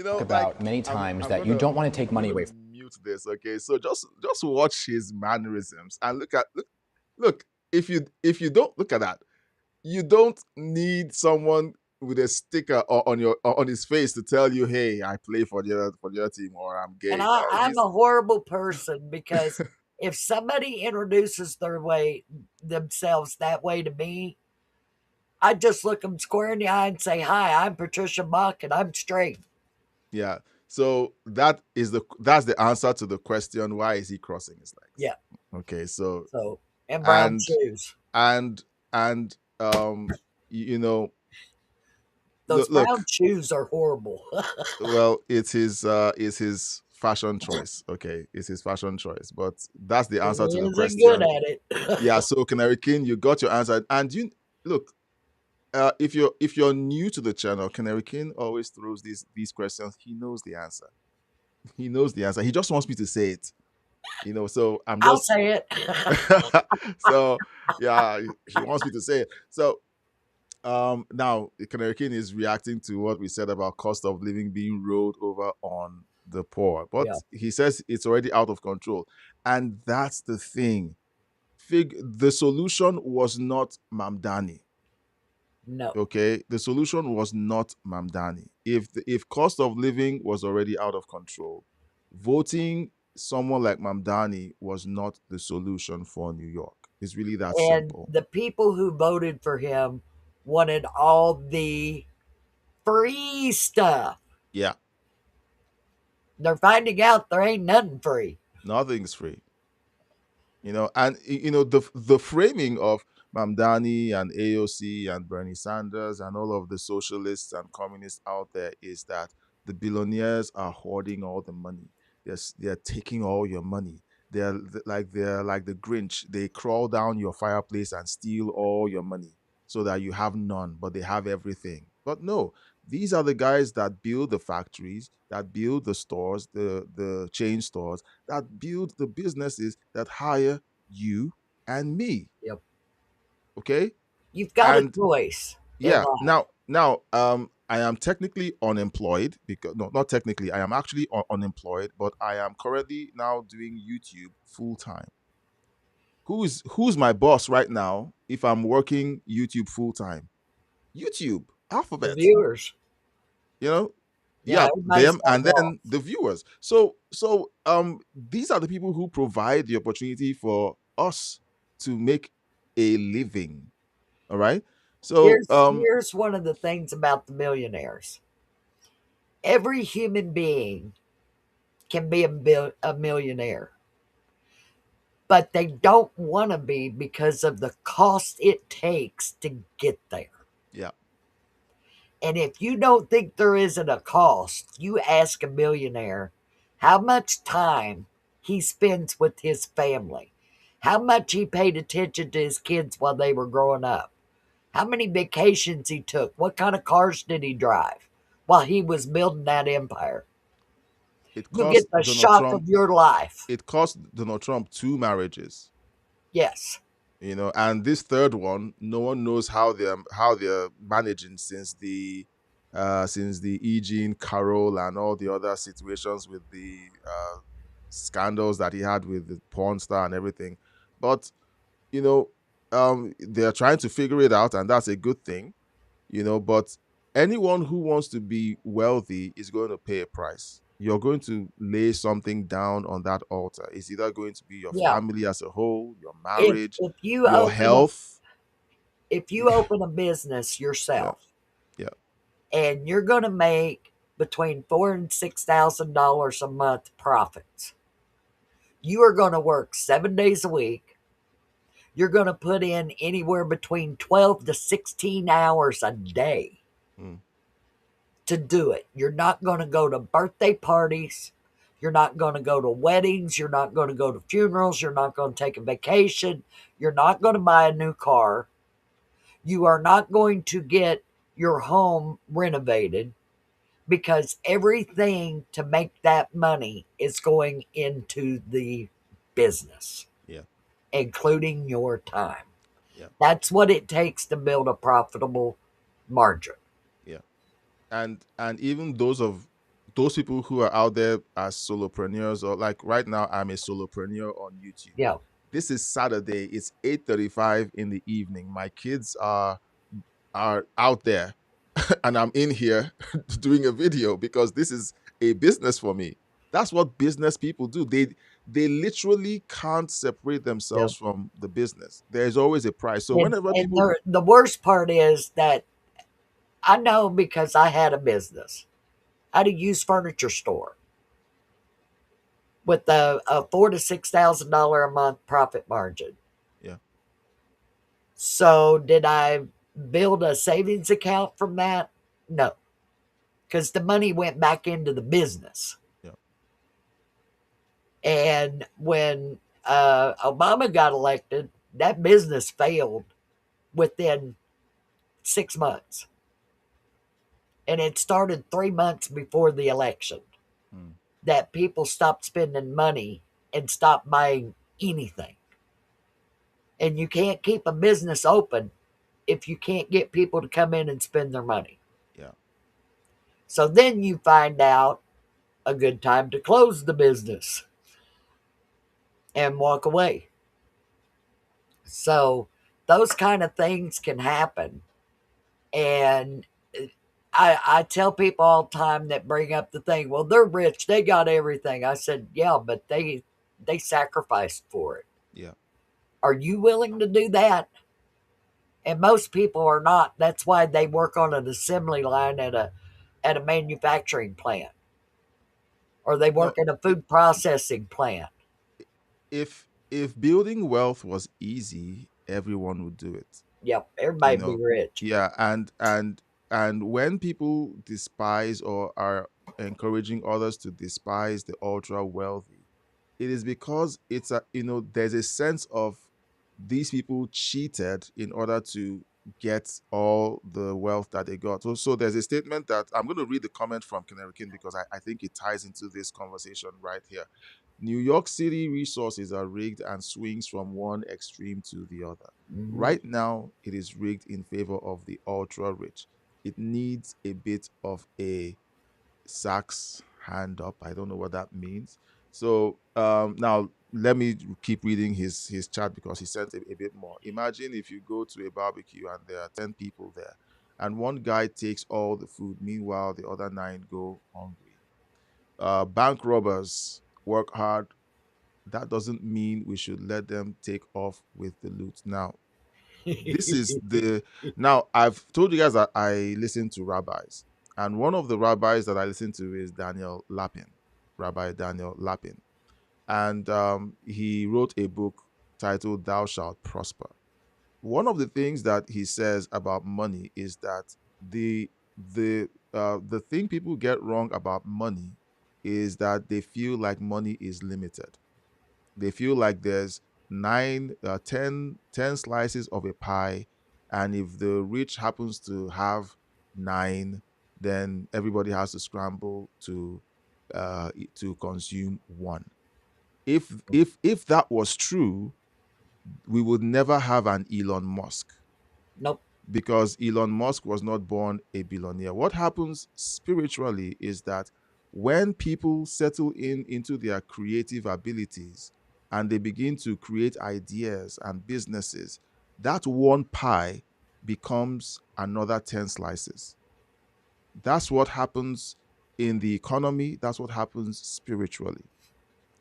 About many times that you don't want to take money away from. Mute this, okay? So just watch his mannerisms and look. If you don't look at that, you don't need someone with a sticker on his face to tell you, hey, I play for the other team, or I'm gay. And I'm a horrible person because if somebody introduces themselves that way to me, I just look them square in the eye and say, hi, I'm Patricia Mock and I'm straight. Yeah. So that's the answer to the question, why is he crossing his legs? Yeah. Okay. So and brown shoes. And those brown shoes are horrible. Well, it's his fashion choice. Okay, it's his fashion choice, but that's the answer to the question. Good at it. Yeah. So Canary King, you got your answer, and you look. if you're new to the channel, Canary King always throws these questions. He knows the answer. He knows the answer. He just wants me to say it. So I'm I'll just say it. so yeah, he wants me to say it. So now Canary King is reacting to what we said about cost of living being rolled over on the poor. But Yeah. he says it's already out of control. And that's the thing. The solution was not Mamdani. No. Okay, the solution was not Mamdani. If cost of living was already out of control, voting someone like Mamdani was not the solution for New York. It's really that And simple. the people who voted for him wanted all the free stuff. Yeah, They're finding out there ain't nothing free. nothing's free. And the framing of Mamdani and AOC and Bernie Sanders and all of the socialists and communists out there is that the billionaires are hoarding all the money. They're taking all your money. They're like the Grinch. They crawl down your fireplace and steal all your money so that you have none, but they have everything. But no, these are the guys that build the factories, that build the stores, the chain stores, that build the businesses that hire you and me. Yep. Okay. You've got a And choice in yeah, life. now I am technically unemployed, because no, not technically, I am actually unemployed, but I am currently now doing YouTube full time. Who's my boss right now if I'm working YouTube full time? YouTube, The Alphabet. viewers. you know Yeah, yeah, everybody's them, got a and boss. then the viewers. So these are the people who provide the opportunity for us to make a living. All right. So Here's one of the things about the millionaires. Every human being can be a millionaire, but they don't want to be because of the cost it takes to get there. yeah, And if you don't think there isn't a cost, you ask a millionaire how much time he spends with his family, how much he paid attention to his kids while they were growing up, how many vacations he took, what kind of cars did he drive while he was building that empire. it You cost get the Donald shock Trump of your life. it cost Donald Trump two marriages. Yes. And this third one, no one knows how they're managing, since the E. Jean Carroll and all the other situations with the scandals that he had with the porn star and everything. But you know they're trying to figure it out, and that's a good thing. But anyone who wants to be wealthy is going to pay a price. You're going to lay something down on that altar. It's either going to be your Yeah. family as a whole, your If marriage, if you your open a health. if you open a business Yeah, yourself yeah, and you're going to make between $4,000 and $6,000 a month profits, you are going to work 7 days a week. You're going to put in anywhere between 12 to 16 hours a day mm, to do it. You're not going to go to birthday parties. You're not going to go to weddings. You're not going to go to funerals. You're not going to take a vacation. You're not going to buy a new car. You are not going to get your home renovated, because everything to make that money is going into the business, yeah, including your time. yeah, That's what it takes to build a profitable margin. yeah. And even those people who are out there as solopreneurs, or like right now, I'm a solopreneur on YouTube. Yeah. This is Saturday. It's 8:35 in the evening. My kids are out there, and I'm in here doing a video because this is a business for me. That's what business people do. They literally can't separate Yeah. themselves from the business. There's always a price. So And, whenever and people the worst part is that I know, because I had a business. I had a used furniture store with a $4,000 to $6,000 a month profit margin. yeah, So did I build a savings account from that? No, because the money went back into the business. yeah, And when Obama got elected, that business failed within 6 months. And it started 3 months before the election Mm. that people stopped spending money and stopped buying anything. And you can't keep a business open if you can't get people to come in and spend their money. Yeah. So then you find out a good time to close the business and walk away. So those kind of things can happen. And I tell people all the time that bring up the thing, well, they're rich, they got everything. I said, yeah, but they sacrificed for it. Yeah. Are you willing to do that? And most people are not. That's why they work on an assembly line at a manufacturing plant, or they No, work in a food processing plant. if building wealth was easy, everyone would do it. Yep, You everybody be know, rich. yeah, and when people despise or are encouraging others to despise the ultra wealthy, it is because it's a, there's a sense of these people cheated in order to get all the wealth that they got. So there's a statement that I'm going to read the comment from King because I think it ties into this conversation right here. New York City resources are rigged and swings from one extreme to the other. Mm-hmm. Right now, it is rigged in favor of the ultra rich. It needs a bit of a Sachs hand up. I don't know what that means. So now let me keep reading his chat because he sent a bit more. Imagine if you go to a barbecue and there are 10 people there, and one guy takes all the food. Meanwhile, the other 9 go hungry. Bank robbers work hard. That doesn't mean we should let them take off with the loot. Now, this is the now I've told you guys that I listen to rabbis, and one of the rabbis that I listen to is Daniel Lapin, Rabbi Daniel Lapin, and he wrote a book titled "Thou Shalt Prosper." One of the things that he says about money is that the thing people get wrong about money is that they feel like money is limited. They feel like there's 10 slices of a pie, and if the rich happens to have 9, then everybody has to scramble to consume one. If that was true, we would never have an Elon Musk, Nope. because Elon Musk was not born a billionaire. What happens spiritually is that when people settle into their creative abilities and they begin to create ideas and businesses, that one pie becomes another 10 slices. That's what happens in the economy, that's what happens spiritually.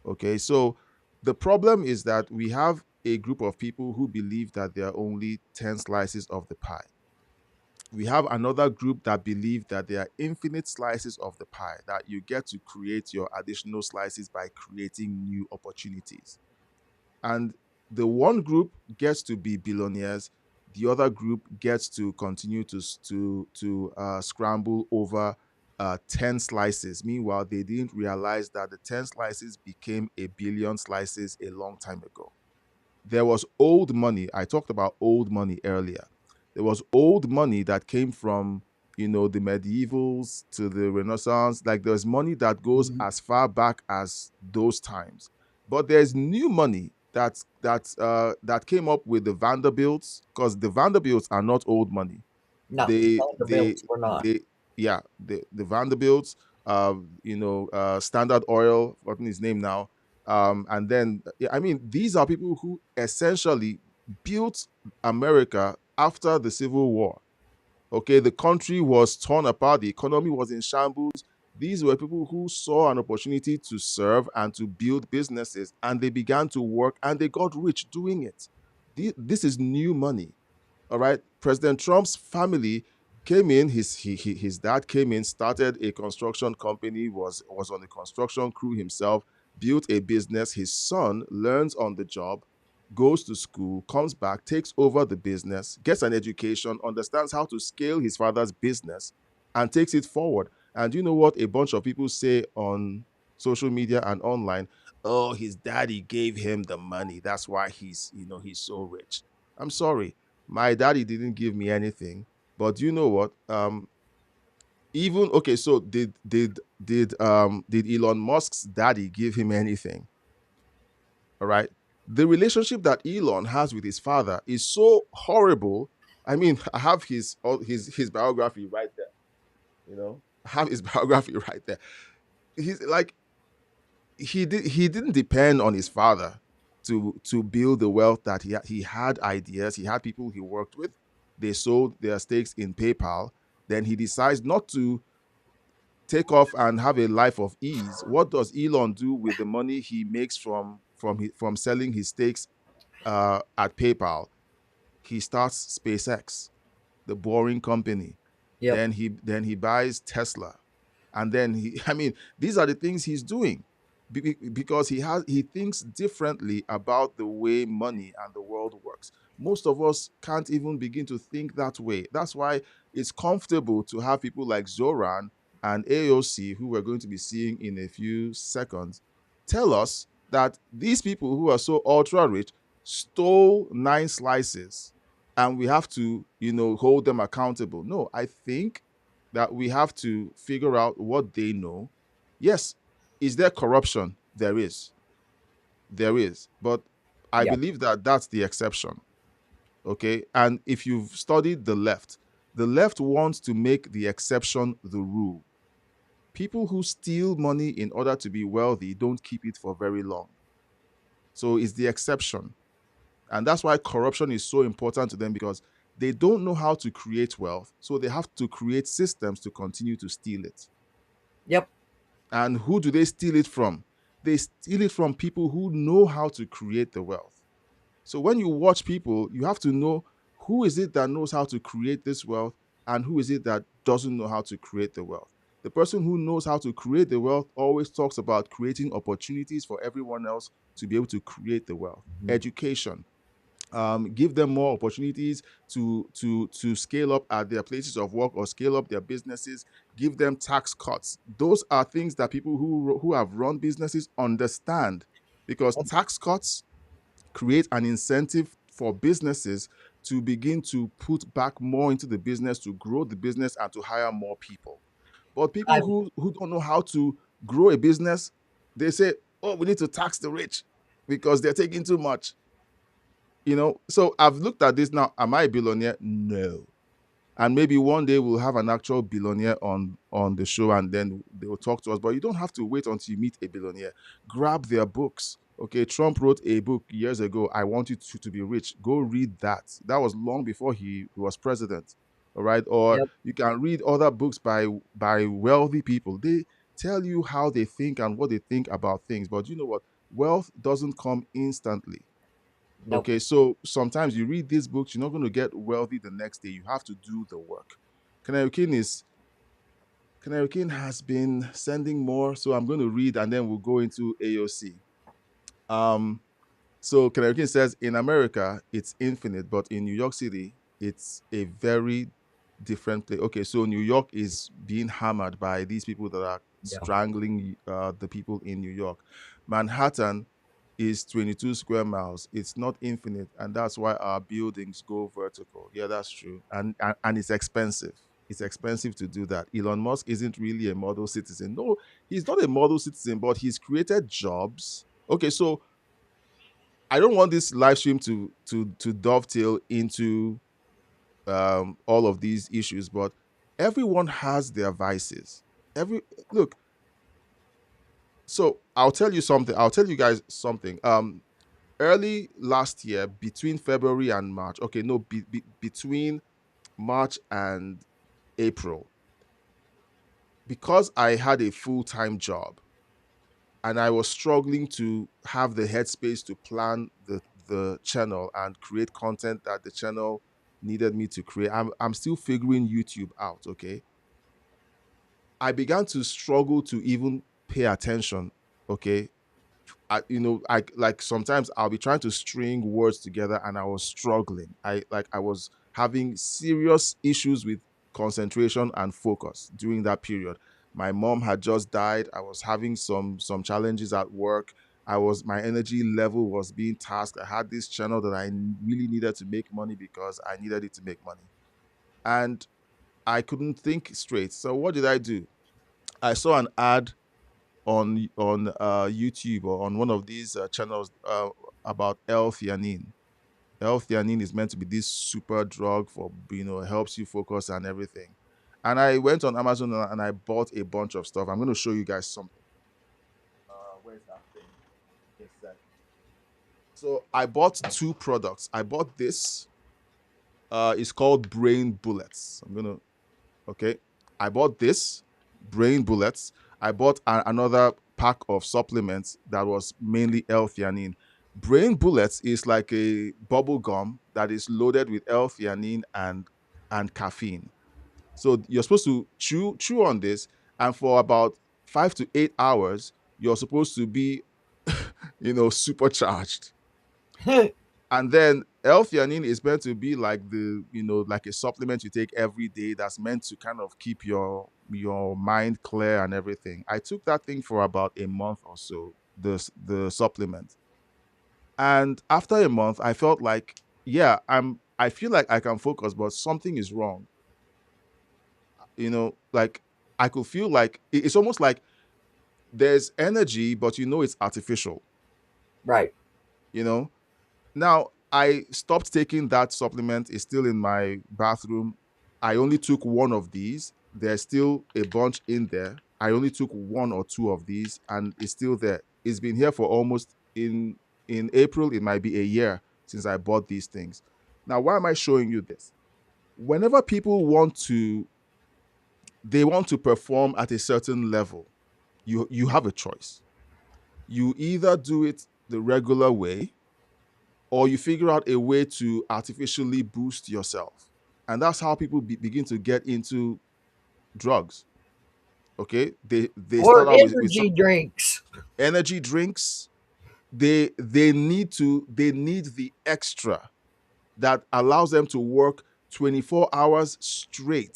Okay, so the problem is that we have a group of people who believe that there are only 10 slices of the pie. We have another group that believe that there are infinite slices of the pie, that you get to create your additional slices by creating new opportunities. And the one group gets to be billionaires, the other group gets to continue to scramble over 10 slices. Meanwhile, they didn't realize that the 10 slices became a billion slices a long time ago. There was old money. I talked about old money earlier. There was old money that came from, the medievals to the Renaissance. Like there's money that goes Mm-hmm. as far back as those times. But there's new money that came up with the Vanderbilts, because the Vanderbilts are not old money. No, They Vanderbilts were not. they yeah, the Vanderbilts, Standard Oil, forgotten his name now. And then yeah, I mean, these are people who essentially built America after the Civil War. Okay, the country was torn apart, the economy was in shambles. These were people who saw an opportunity to serve and to build businesses, and they began to work and they got rich doing it. This is new money. All right. President Trump's family came in. His dad came in, started a construction company, was on the construction crew himself, built a business. His son learns on the job, goes to school, comes back, takes over the business, gets an education, understands how to scale his father's business, and takes it forward. And you know what a bunch of people say on social media and online? Oh, his daddy gave him the money. That's why he's so rich. I'm sorry, my daddy didn't give me anything, But you know what? Even okay, so did Elon Musk's daddy give him anything? All right. The relationship that Elon has with his father is so horrible. I mean, I have his biography right there. You know, I have his biography right there. He's like he didn't depend on his father to build the wealth that he had. He had ideas. He had people he worked with. They sold their stakes in PayPal. Then he decides not to take off and have a life of ease. What does Elon do with the money he makes from selling his stakes at PayPal? He starts SpaceX, the boring company. Yep. Then he buys Tesla, and then I mean, these are the things he's doing because he thinks differently about the way money and the world works. Most of us can't even begin to think that way. That's why it's comfortable to have people like Zoran and AOC, who we're going to be seeing in a few seconds, tell us that these people who are so ultra rich stole 9 slices and we have to, hold them accountable. No, I think that we have to figure out what they know. Yes, is there corruption? There is. There is. But I Yep. believe that that's the exception. Okay. And if you've studied the left wants to make the exception the rule. People who steal money in order to be wealthy don't keep it for very long. So it's the exception. And that's why corruption is so important to them because they don't know how to create wealth. So they have to create systems to continue to steal it. Yep. And who do they steal it from? They steal it from people who know how to create the wealth. So when you watch people, you have to know who is it that knows how to create this wealth and who is it that doesn't know how to create the wealth. The person who knows how to create the wealth always talks about creating opportunities for everyone else to be able to create the wealth. Mhm. Education, give them more opportunities to scale up at their places of work or scale up their businesses. Give them tax cuts. Those are things that people who have run businesses understand, because tax cuts create an incentive for businesses to begin to put back more into the business, to grow the business and to hire more people. But people I'm who don't know how to grow a business, they say, oh, we need to tax the rich because they're taking too much. So I've looked at this now. Am I a billionaire? No. And maybe one day we'll have an actual billionaire on the show and then they will talk to us. But you don't have to wait until you meet a billionaire. Grab their books. Okay, Trump wrote a book years ago, I Want You to Be Rich. Go read that. That was long before he was president. All right. Or Yep. you can read other books by wealthy people. They tell you how they think and what they think about things. But you know what? Wealth doesn't come instantly. Nope. Okay, so sometimes you read these books, you're not going to get wealthy the next day. You have to do the work. Canary King has been sending more, so I'm going to read and then we'll go into AOC. So Canary King says in America it's infinite, but in New York City it's a very different place. Okay, so New York is being hammered by these people that are Yeah. strangling the people in New York. Manhattan is 22 square miles. It's not infinite, and that's why our buildings go vertical. Yeah, that's true, and it's expensive. It's expensive to do that. Elon Musk isn't really a model citizen. No, he's not a model citizen, but he's created jobs. Okay, so I don't want this live stream to dovetail into all of these issues, but everyone has their vices. Every look. So I'll tell you something. I'll tell you guys something. Early last year, between February and March. Okay, no, between March and April, because I had a full-time job and I was struggling to have the headspace to plan the channel and create content that the channel needed me to create. I'm still figuring YouTube out, okay? I began to struggle to even pay attention, okay? I like sometimes I'll be trying to string words together and I was struggling. I was having serious issues with concentration and focus during that period. My mom had just died. I was having some challenges at work. My energy level was being tasked. I had this channel that I really needed to make money because I needed it to make money. and I couldn't think straight. So what did I do? I saw an ad on YouTube or on one of these channels about L-theanine. L-theanine is meant to be this super drug for helps you focus and everything. And I went on Amazon and I bought a bunch of stuff. I'm going to show you guys something. Where's that thing? Exactly. So I bought two products. I bought this. It's called Brain Bullets. Okay. I bought this, Brain Bullets. I bought another pack of supplements that was mainly L-theanine. Brain Bullets is like a bubble gum that is loaded with L-theanine and caffeine. So you're supposed to chew on this, and for about 5 to 8 hours, you're supposed to be, supercharged. And then L-theanine is meant to be like like a supplement you take every day that's meant to kind of keep your mind clear and everything. I took that thing for about a month or so, the supplement. And after a month, I felt like, yeah, I feel like I can focus, but something is wrong. Like I could feel like it's almost like there's energy, but it's artificial. Right. Now, I stopped taking that supplement. It's still in my bathroom. I only took one of these. There's still a bunch in there. I only took one or two of these, and it's still there. It's been here for almost in April. It might be a year since I bought these things. Now, why am I showing you this? Whenever people want to perform at a certain level, you have a choice. You either do it the regular way, or you figure out a way to artificially boost yourself. And that's how people begin to get into drugs. Okay? They Or start out with some energy drinks. energy drinks. They need the extra that allows them to work 24 hours straight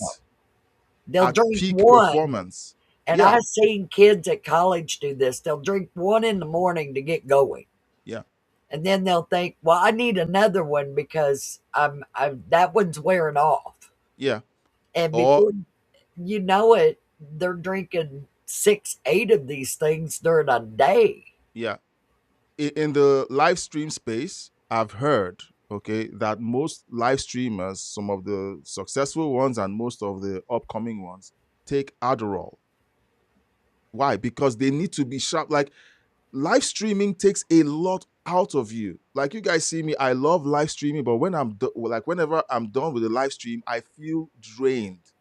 They'll at drink peak one. performance. And Yeah. I've seen kids at college do this. They'll drink one in the morning to get going. Yeah. And then they'll think, well, I need another one because that one's wearing off. Yeah. And Or before you know it, they're drinking 6, 8 of these things during a day. yeah. In the live stream space, I've heard, okay, that most live streamers, some of the successful ones and most of the upcoming ones, take Adderall. Why? Because they need to be sharp. Like, live streaming takes a lot out of you. Like, you guys see me, I love live streaming, but whenever I'm done with the live stream, I feel drained.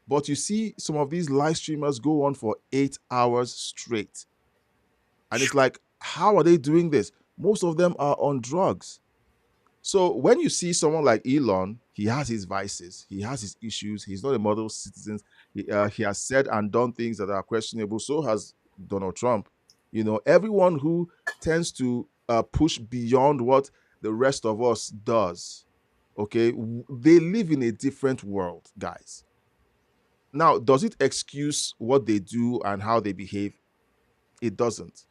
But you see some of these live streamers go on for 8 hours straight. And it's like, how are they doing this? Most of them are on drugs. So when you see someone like Elon, he has his vices, he has his issues, he's not a model citizen. He has said and done things that are questionable. So has Donald Trump. Everyone who tends to push beyond what the rest of us does, okay, they live in a different world, guys. Now, does it excuse what they do and how they behave? It doesn't,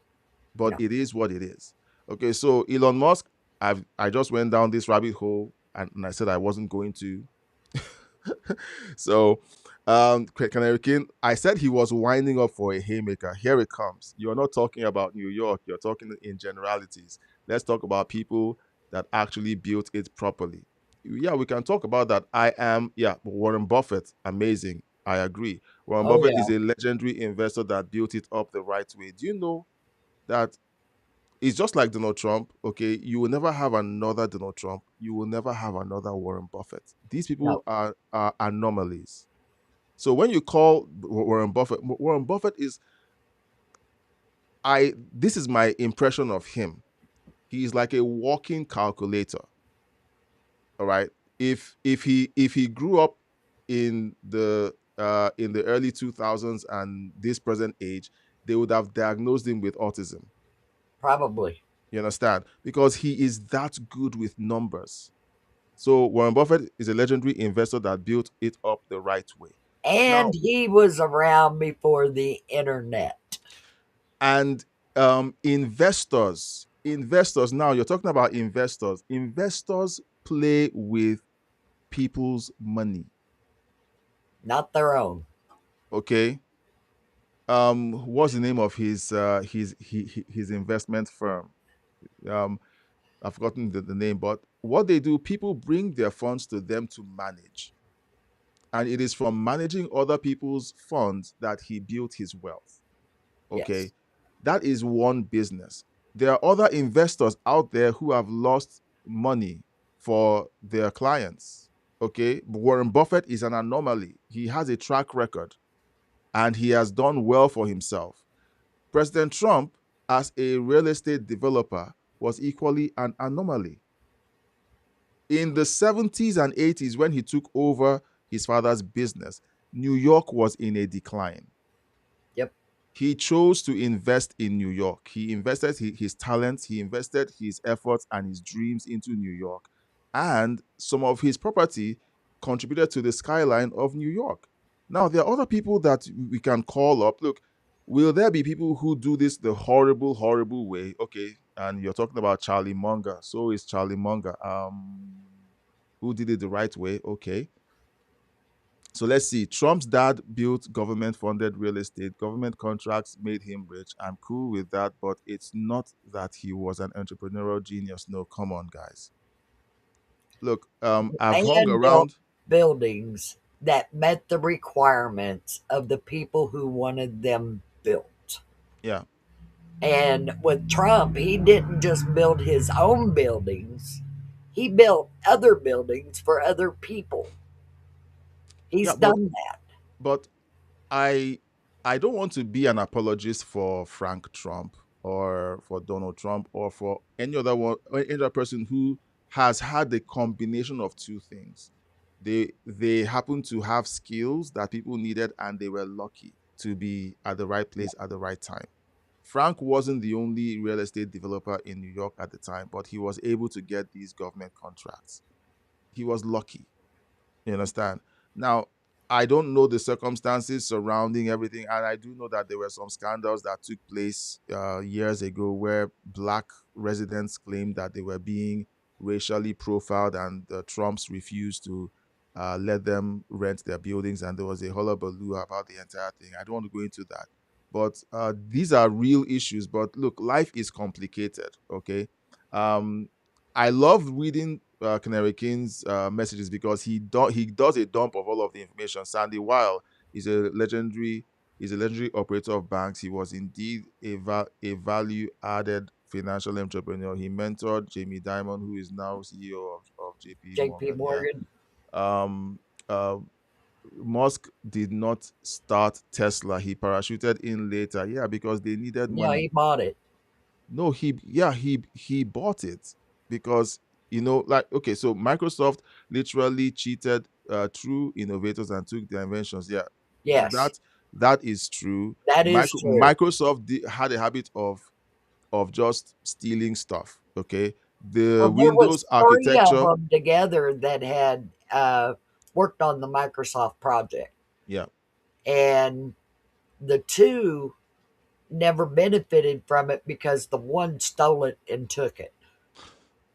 but No. it is what it is. Okay, so Elon Musk, I just went down this rabbit hole and I said I wasn't going to. So, Canary King, I said he was winding up for a haymaker. Here it comes. You're not talking about New York. You're talking in generalities. Let's talk about people that actually built it properly. Yeah, we can talk about that. Warren Buffett, amazing. I agree. Warren Oh, Buffett yeah. is a legendary investor that built it up the right way. Do you know that it's just like Donald Trump? Okay, you will never have another Donald Trump. You will never have another Warren Buffett. These No. people are anomalies. So when you call Warren Buffett is this is my impression of him. He's like a walking calculator. All right. If he grew up in the early 2000s and this present age, they would have diagnosed him with autism. Probably. You understand? Because he is that good with numbers. So Warren Buffett is a legendary investor that built it up the right way. And Now, he was around before the internet. and investors, now you're talking about investors. Investors play with people's money. Not their own. Okay. What's the name of his investment firm? Um, I've forgotten the name, but what they do, people bring their funds to them to manage. And it is from managing other people's funds that he built his wealth. Okay. Yes. That is one business. There are other investors out there who have lost money for their clients. Okay. Warren Buffett is an anomaly. He has a track record and he has done well for himself. President Trump, as a real estate developer, was equally an anomaly. In the 70s and 80s, when he took over his father's business, New York was in a decline. Yep. He chose to invest in New York. He invested his talents, he invested his efforts and his dreams into New York. And some of his property contributed to the skyline of New York. Now, there are other people that we can call up. Look, will there be people who do this the horrible, horrible way? Okay. And you're talking about Charlie Munger. So is Charlie Munger. Who did it the right way? Okay. So let's see. Trump's dad built government funded real estate. Government contracts made him rich. I'm cool with that, but it's not that he was an entrepreneurial genius. No, come on, guys. Look, I've hung And built around. buildings that met the requirements of the people who wanted them built. Yeah. And with Trump, he didn't just build his own buildings, he built other buildings for other people. Yeah, He's but done that. but I I don't want to be an apologist for Frank Trump or for Donald Trump or for any other one, or any other person who has had the combination of two things. They happen to have skills that people needed and they were lucky to be at the right place at the right time. Frank wasn't the only real estate developer in New York at the time, but he was able to get these government contracts. He was lucky. You understand? Now, I don't know the circumstances surrounding everything, and I do know that there were some scandals that took place years ago where black residents claimed that they were being racially profiled, and the Trumps refused to let them rent their buildings, and there was a hullabaloo about the entire thing. I don't want to go into that, but these are real issues. But look, life is complicated. Okay, um, I love reading Canary King's messages because he does a dump of all of the information. Sandy Weil is a legendary operator of banks. He was indeed a value added financial entrepreneur. He mentored Jamie Dimon, who is now CEO of JP JP Morgan. Yeah. Morgan. Um, uh, Musk did not start Tesla. He parachuted in later. Yeah, because they needed Yeah, he money. bought it. No, he bought it because like, okay, so Microsoft literally cheated through innovators and took their inventions. Yeah, Yes, that that is true. that is true. Microsoft had a habit of just stealing stuff. Okay, the Well, there was Windows three of architecture. them together that had worked on the Microsoft project, Yeah. and the two never benefited from it because the one stole it and took it.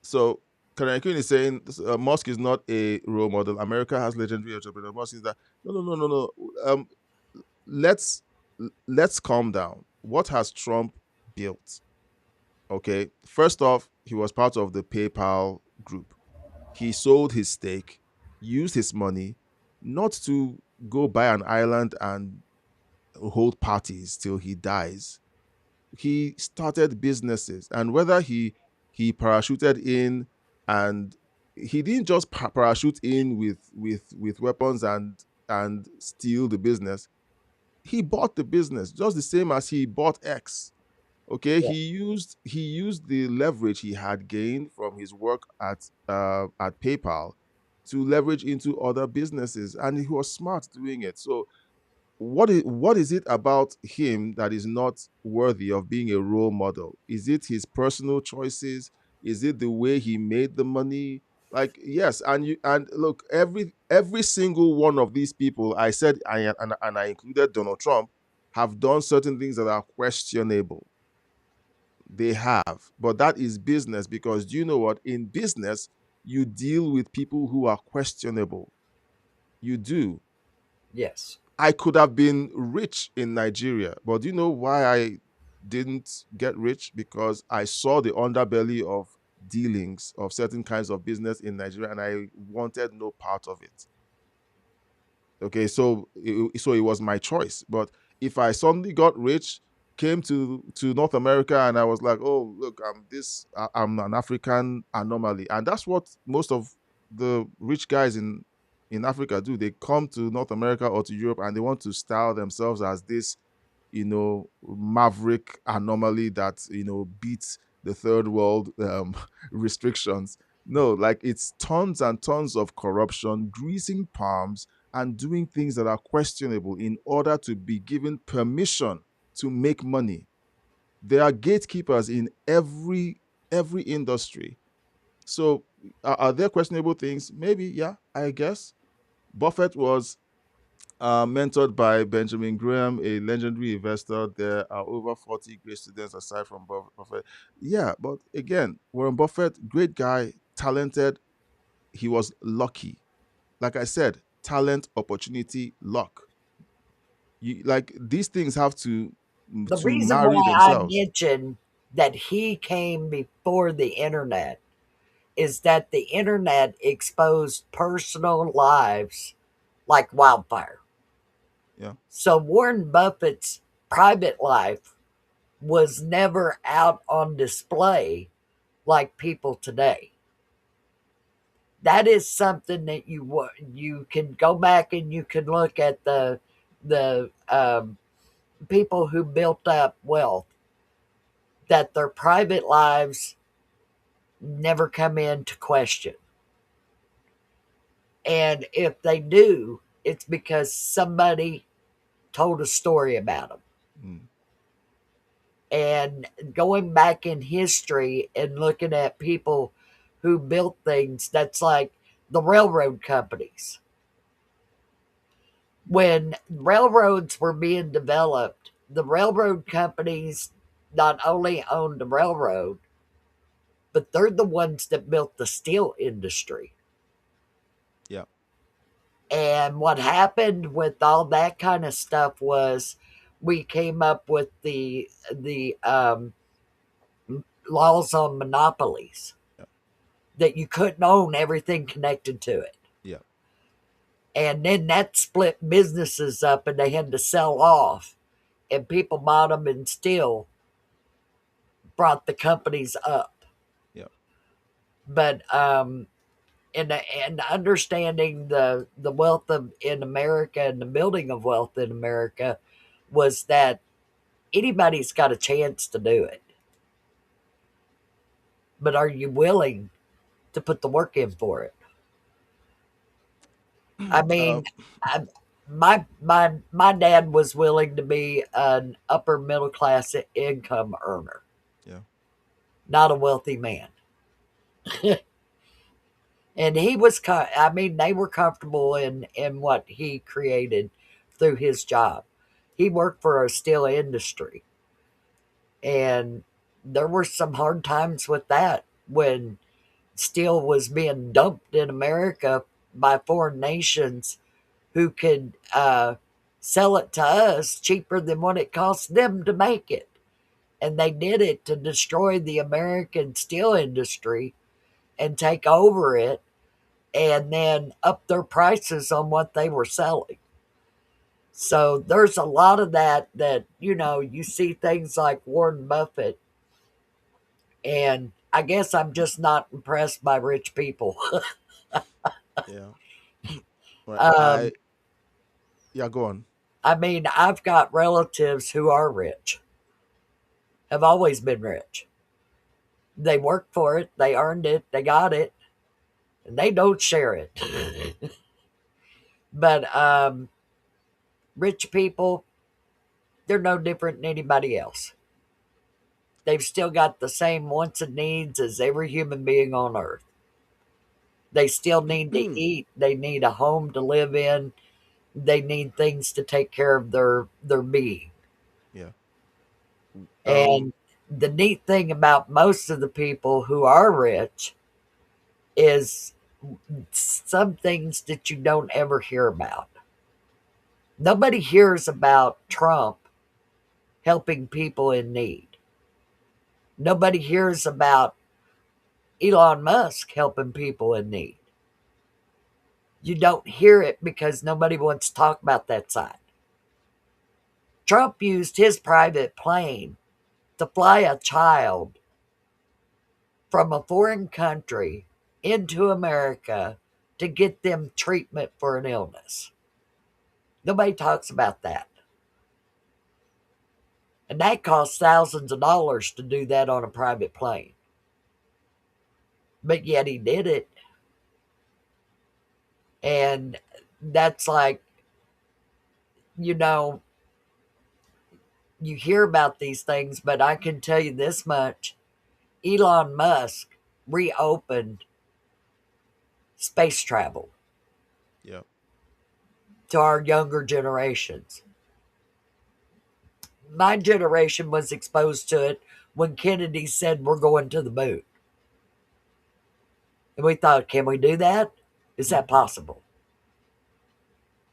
So Kanakun is saying Musk is not a role model. America has legendary entrepreneurs. Musk is that. No, no, no, no, no. Let's let's calm down. What has Trump built? Okay, first off, he was part of the PayPal group. He sold his stake, used his money, not to go buy an island and hold parties till he dies. He started businesses, and whether he parachuted in, and he didn't just parachute in with weapons and steal the business. He bought the business just the same as he bought X. Okay, Yeah. he used the leverage he had gained from his work at PayPal to leverage into other businesses, and he was smart doing it. So what is it about him that is not worthy of being a role model? Is it his personal choices? Is it the way he made the money? Like, yes, and look, every single one of these people, I said, and I included Donald Trump, have done certain things that are questionable. They have, but that is business, because do you know what? In business, you deal with people who are questionable. You do. Yes. I could have been rich in Nigeria, but do you know why I didn't get rich? Because I saw the underbelly of dealings of certain kinds of business in Nigeria, and I wanted no part of it. Okay, so it was my choice. But if I suddenly got rich, came to North America, and I was like, oh look, I'm an African anomaly, and that's what most of the rich guys in Africa do. They come to North America or to Europe, and they want to style themselves as this, maverick anomaly that beats the third world restrictions. No, like, it's tons and tons of corruption, greasing palms, and doing things that are questionable in order to be given permission to make money. There are gatekeepers in every industry. So are there questionable things? Maybe, yeah, I guess. Buffett was mentored by Benjamin Graham, a legendary investor. There are over 40 great students aside from Buffett. Yeah, but again, Warren Buffett, great guy, talented. He was lucky. Like I said, talent, opportunity, luck. Like, these things have to The to reason marry why I themselves. mentioned that he came before the internet is that the internet exposed personal lives like wildfire. Yeah, So Warren Buffett's private life was never out on display like people today. That is something that you can go back and you can look at the people who built up wealth, that their private lives never come into question. And if they do, it's because somebody told a story about them. mm, And going back in history and looking at people who built things, that's like the railroad companies. When railroads were being developed, the railroad companies not only owned the railroad, but they're the ones that built the steel industry. yeah, And what happened with all that kind of stuff was we came up with the laws on monopolies, yeah, that you couldn't own everything connected to it. yeah, And then that split businesses up and they had to sell off, and people bought them and still brought the companies up. yeah. But and understanding the wealth of in America and the building of wealth in America was that anybody's got a chance to do it. But are you willing to put the work in for it? I uh, mean, my dad was willing to be an upper middle class income earner, yeah, not a wealthy man. And he was, I mean, they were comfortable in what he created through his job. He worked for a steel industry, and there were some hard times with that when steel was being dumped in America by foreign nations who could sell it to us cheaper than what it cost them to make it. And they did it to destroy the American steel industry and take over it and then up their prices on what they were selling. So there's a lot of that, you see things like Warren Buffett, and I guess I'm just not impressed by rich people. yeah. Right. um, Yeah, go on. I mean, I've got relatives who are rich, have always been rich. They worked for it, they earned it, they got it, and they don't share it. But rich people, they're no different than anybody else. They've still got the same wants and needs as every human being on earth. They still need to eat, they need a home to live in, they need things to take care of their being. Yeah. Um, And the neat thing about most of the people who are rich is some things that you don't ever hear about. Nobody hears about Trump helping people in need. Nobody hears about Elon Musk helping people in need. You don't hear it because nobody wants to talk about that side. Trump used his private plane to fly a child from a foreign country into America to get them treatment for an illness. Nobody talks about that. And that costs thousands of dollars to do that on a private plane. But yet he did it. And that's like, you know, you hear about these things, but I can tell you this much. Elon Musk reopened space travel Yeah. to our younger generations. My generation was exposed to it when Kennedy said we're going to the moon. And we thought, can we do that? Is that possible?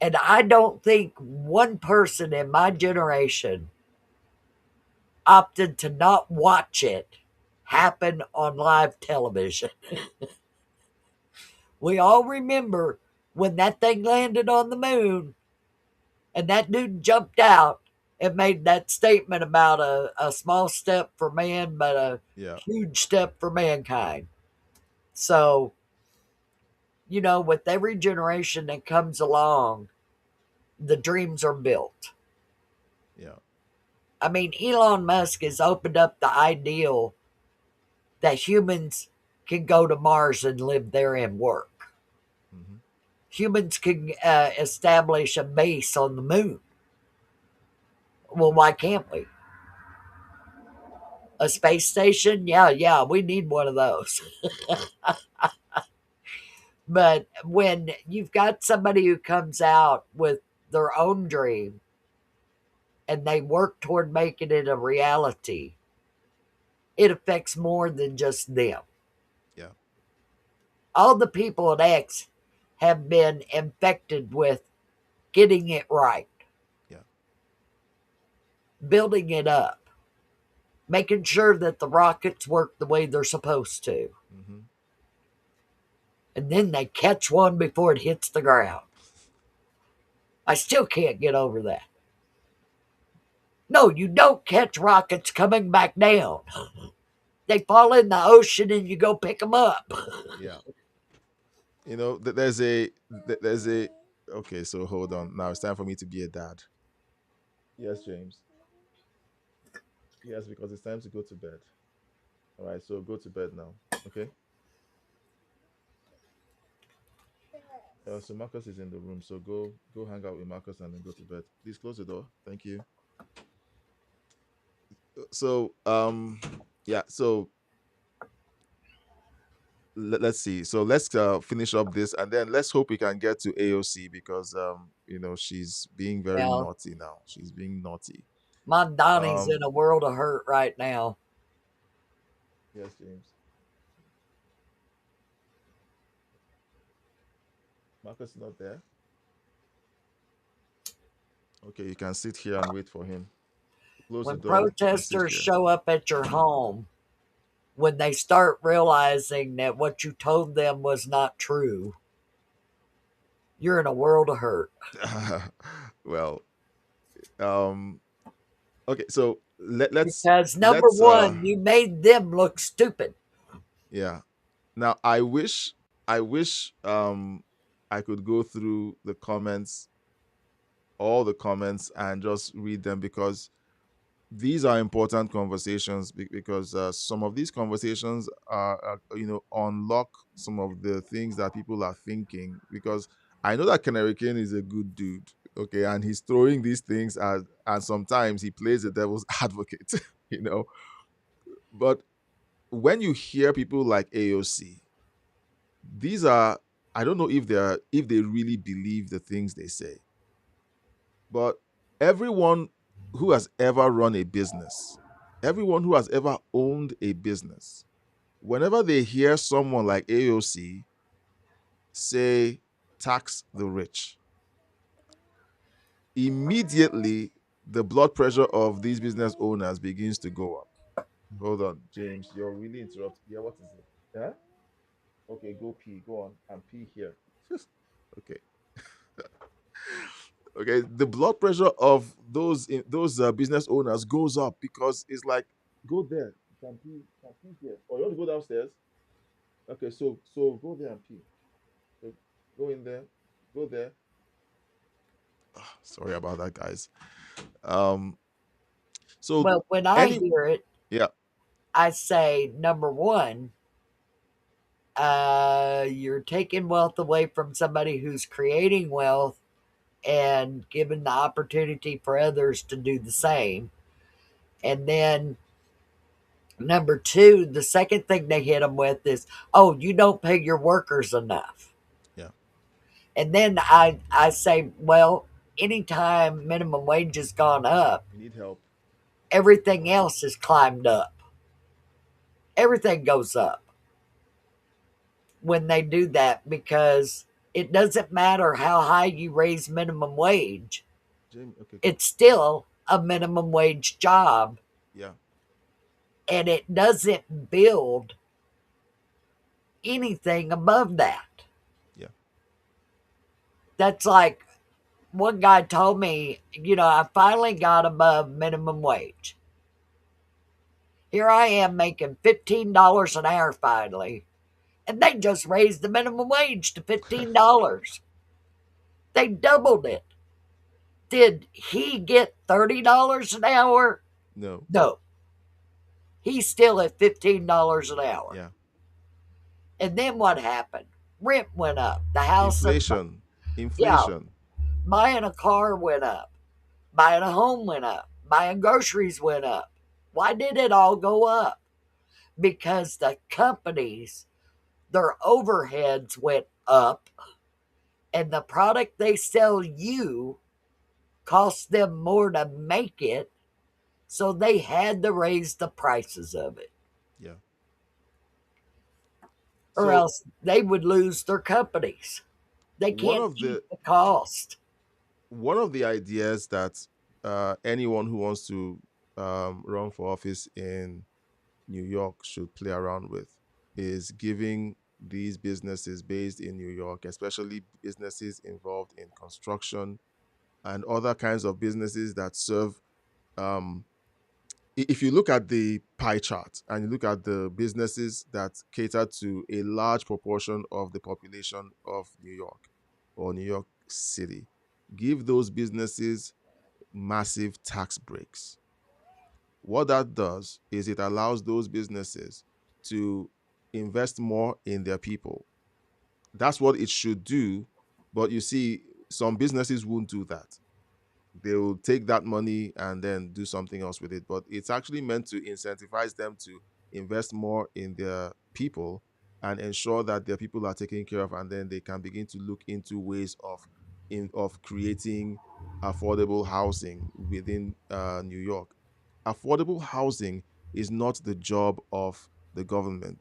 And I don't think one person in my generation opted to not watch it happen on live television. We all remember when that thing landed on the moon and that dude jumped out and made that statement about a small step for man, but a Yeah. huge step for mankind. So, you know, with every generation that comes along, the dreams are built. Yeah. I mean, Elon Musk has opened up the ideal that humans can go to Mars and live there and work. Mm-hmm. Humans can establish a base on the moon. Well, why can't we? A space station? Yeah, we need one of those. But when you've got somebody who comes out with their own dream and they work toward making it a reality, it affects more than just them. Yeah. All the people at X have been infected with getting it right, Yeah. building it up, making sure that the rockets work the way they're supposed to. Mm-hmm. And then they catch one before it hits the ground. I still can't get over that. No, you don't catch rockets coming back down. They fall in the ocean and you go pick them up. Yeah. You know, there's a. Okay, so hold on. Now it's time for me to be a dad. Yes, James. Yes, because it's time to go to bed. All right, so go to bed now. Okay. So Marcus is in the room, so go hang out with Marcus and then go to bed. Please close the door. Thank you. So yeah. So let's see. So let's finish up this, and then let's hope we can get to AOC because she's being very Well, naughty now. She's being naughty. my Donnie's Um. in a world of hurt right now. Yes, James. Marcus is not there. Okay, you can sit here and wait for him. Close the When door and sit protesters here. show up at your home, when they start realizing that what you told them was not true, you're in a world of hurt. Well, um, okay, so let's Because number let's one, you made them look stupid. yeah. Now I wish I could go through the comments, all the comments, and just read them because these are important conversations because some of these conversations unlock some of the things that people are thinking because I know that Canary Kane is a good dude, okay, and he's throwing these things and sometimes he plays the devil's advocate, you know. But when you hear people like AOC, these are, I don't know if they really believe the things they say, but everyone who has ever run a business, everyone who has ever owned a business, whenever they hear someone like AOC say tax the rich, immediately the blood pressure of these business owners begins to go up. Hold on, James, you're really interrupting. Yeah, what is it? Yeah? Okay, go pee. Go on and pee here. Okay. Okay, the blood pressure of those business owners goes up because it's like, go there, you can pee here, or you want to go downstairs. Okay, so go there and pee. So go in there, go there. Sorry about that, guys. Um, so Well, when I any hear it, yeah, I say, number one, you're taking wealth away from somebody who's creating wealth and giving the opportunity for others to do the same. And then number two, the second thing they hit them with is, oh, you don't pay your workers enough. yeah, And then I say, well, anytime minimum wage has gone up, you need help. everything else has climbed up. Everything goes up when they do that because it doesn't matter how high you raise minimum wage. Jamie, okay, go. It's still a minimum wage job Yeah, and it doesn't build anything above that. yeah, That's like one guy told me, I finally got above minimum wage. Here I am making $15 an hour finally, and they just raised the minimum wage to $15. They doubled it. Did he get $30 an hour? no, No. He's still at $15 an hour. yeah. And then what happened? Rent went up. The house, Inflation, yeah, inflation. buying a car went up. Buying a home went up. Buying groceries went up. Why did it all go up? Because the companies, their overheads went up, and the product they sell you costs them more to make it, so they had to raise the prices of it. Yeah. Or So else they would lose their companies. They one can't of keep the the cost. one of the ideas that anyone who wants to run for office in New York should play around with is giving these businesses based in New York, especially businesses involved in construction and other kinds of businesses that serve. Um, if you look at the pie chart and you look at the businesses that cater to a large proportion of the population of New York or New York City, give those businesses massive tax breaks. What that does is it allows those businesses to invest more in their people. That's what it should do. But you see, some businesses won't do that. They will take that money and then do something else with it. But it's actually meant to incentivize them to invest more in their people and ensure that their people are taken care of, and then they can begin to look into ways of creating affordable housing within New York. Affordable housing is not the job of the government.